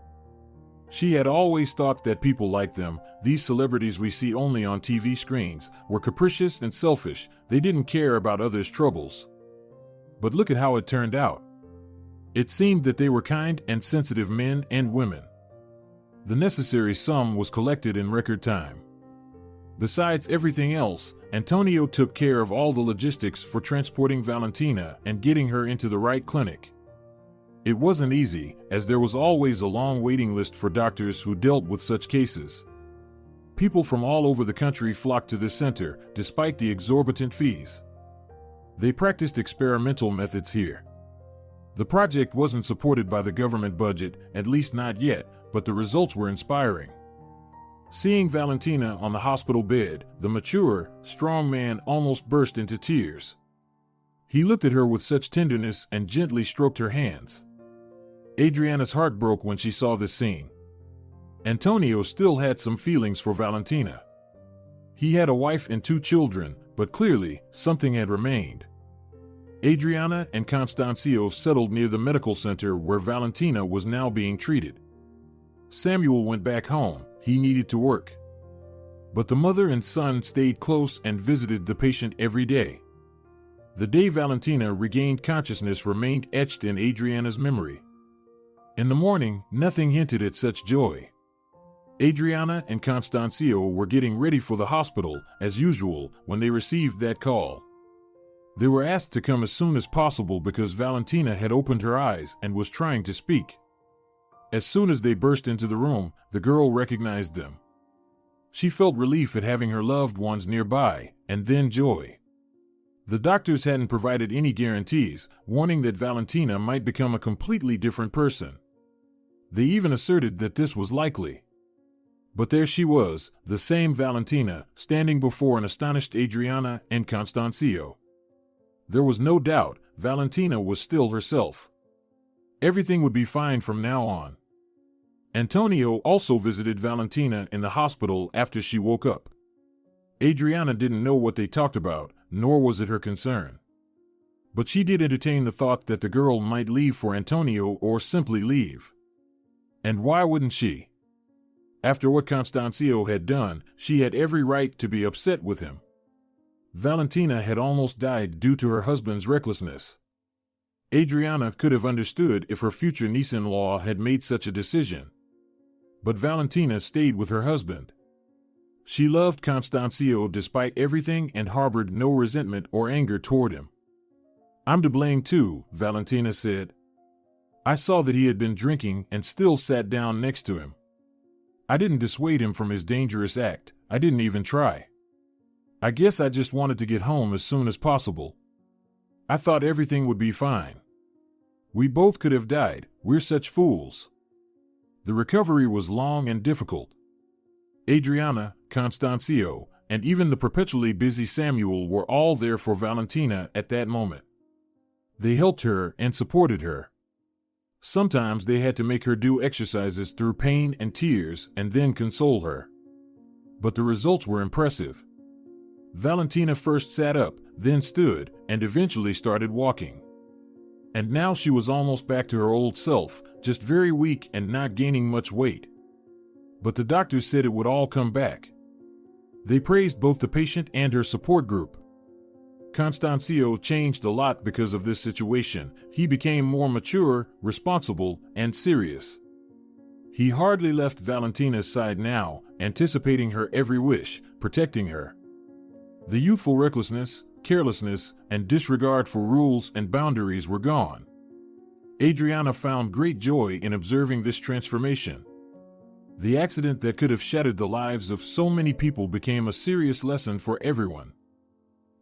She had always thought that people like them, these celebrities we see only on TV screens, were capricious and selfish. They didn't care about others' troubles. But look at how it turned out. It seemed that they were kind and sensitive men and women. The necessary sum was collected in record time. Besides everything else, Antonio took care of all the logistics for transporting Valentina and getting her into the right clinic. It wasn't easy, as there was always a long waiting list for doctors who dealt with such cases. People from all over the country flocked to this center, despite the exorbitant fees. They practiced experimental methods here. The project wasn't supported by the government budget, at least not yet, but the results were inspiring. Seeing Valentina on the hospital bed, the mature, strong man almost burst into tears. He looked at her with such tenderness and gently stroked her hands. Adriana's heart broke when she saw this scene. Antonio still had some feelings for Valentina. He had a wife and 2 children, but clearly, something had remained. Adriana and Constancio settled near the medical center where Valentina was now being treated. Samuel went back home. He needed to work. But the mother and son stayed close and visited the patient every day. The day Valentina regained consciousness remained etched in Adriana's memory. In the morning, nothing hinted at such joy. Adriana and Constancio were getting ready for the hospital, as usual, when they received that call. They were asked to come as soon as possible because Valentina had opened her eyes and was trying to speak. As soon as they burst into the room, the girl recognized them. She felt relief at having her loved ones nearby, and then joy. The doctors hadn't provided any guarantees, warning that Valentina might become a completely different person. They even asserted that this was likely. But there she was, the same Valentina, standing before an astonished Adriana and Constancio. There was no doubt, Valentina was still herself. Everything would be fine from now on. Antonio also visited Valentina in the hospital after she woke up. Adriana didn't know what they talked about, nor was it her concern. But she did entertain the thought that the girl might leave for Antonio or simply leave. And why wouldn't she? After what Constancio had done, she had every right to be upset with him. Valentina had almost died due to her husband's recklessness. Adriana could have understood if her future niece-in-law had made such a decision. But Valentina stayed with her husband. She loved Constancio despite everything and harbored no resentment or anger toward him. "I'm to blame too," Valentina said. "I saw that he had been drinking and still sat down next to him. I didn't dissuade him from his dangerous act. I didn't even try. I guess I just wanted to get home as soon as possible. I thought everything would be fine. We both could have died. We're such fools." The recovery was long and difficult. Adriana, Constancio, and even the perpetually busy Samuel were all there for Valentina at that moment. They helped her and supported her. Sometimes they had to make her do exercises through pain and tears and then console her. But the results were impressive. Valentina first sat up, then stood, and eventually started walking. And now she was almost back to her old self, just very weak and not gaining much weight. But the doctors said it would all come back. They praised both the patient and her support group. Constancio changed a lot because of this situation. He became more mature, responsible, and serious. He hardly left Valentina's side now, anticipating her every wish, protecting her. The youthful recklessness, carelessness, and disregard for rules and boundaries were gone. Adriana found great joy in observing this transformation. The accident that could have shattered the lives of so many people became a serious lesson for everyone.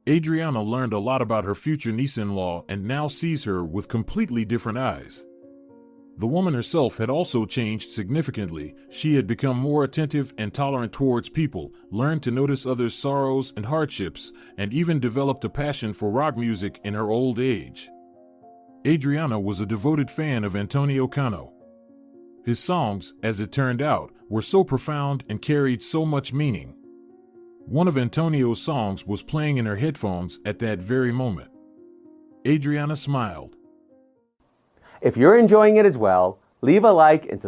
Adriana learned a lot about her future niece-in-law and now sees her with completely different eyes. The woman herself had also changed significantly. She had become more attentive and tolerant towards people, learned to notice others' sorrows and hardships, and even developed a passion for rock music in her old age. Adriana was a devoted fan of Antonio Cano. His songs, as it turned out, were so profound and carried so much meaning. One of Antonio's songs was playing in her headphones at that very moment. Adriana smiled. If you're enjoying it as well, leave a like and subscribe.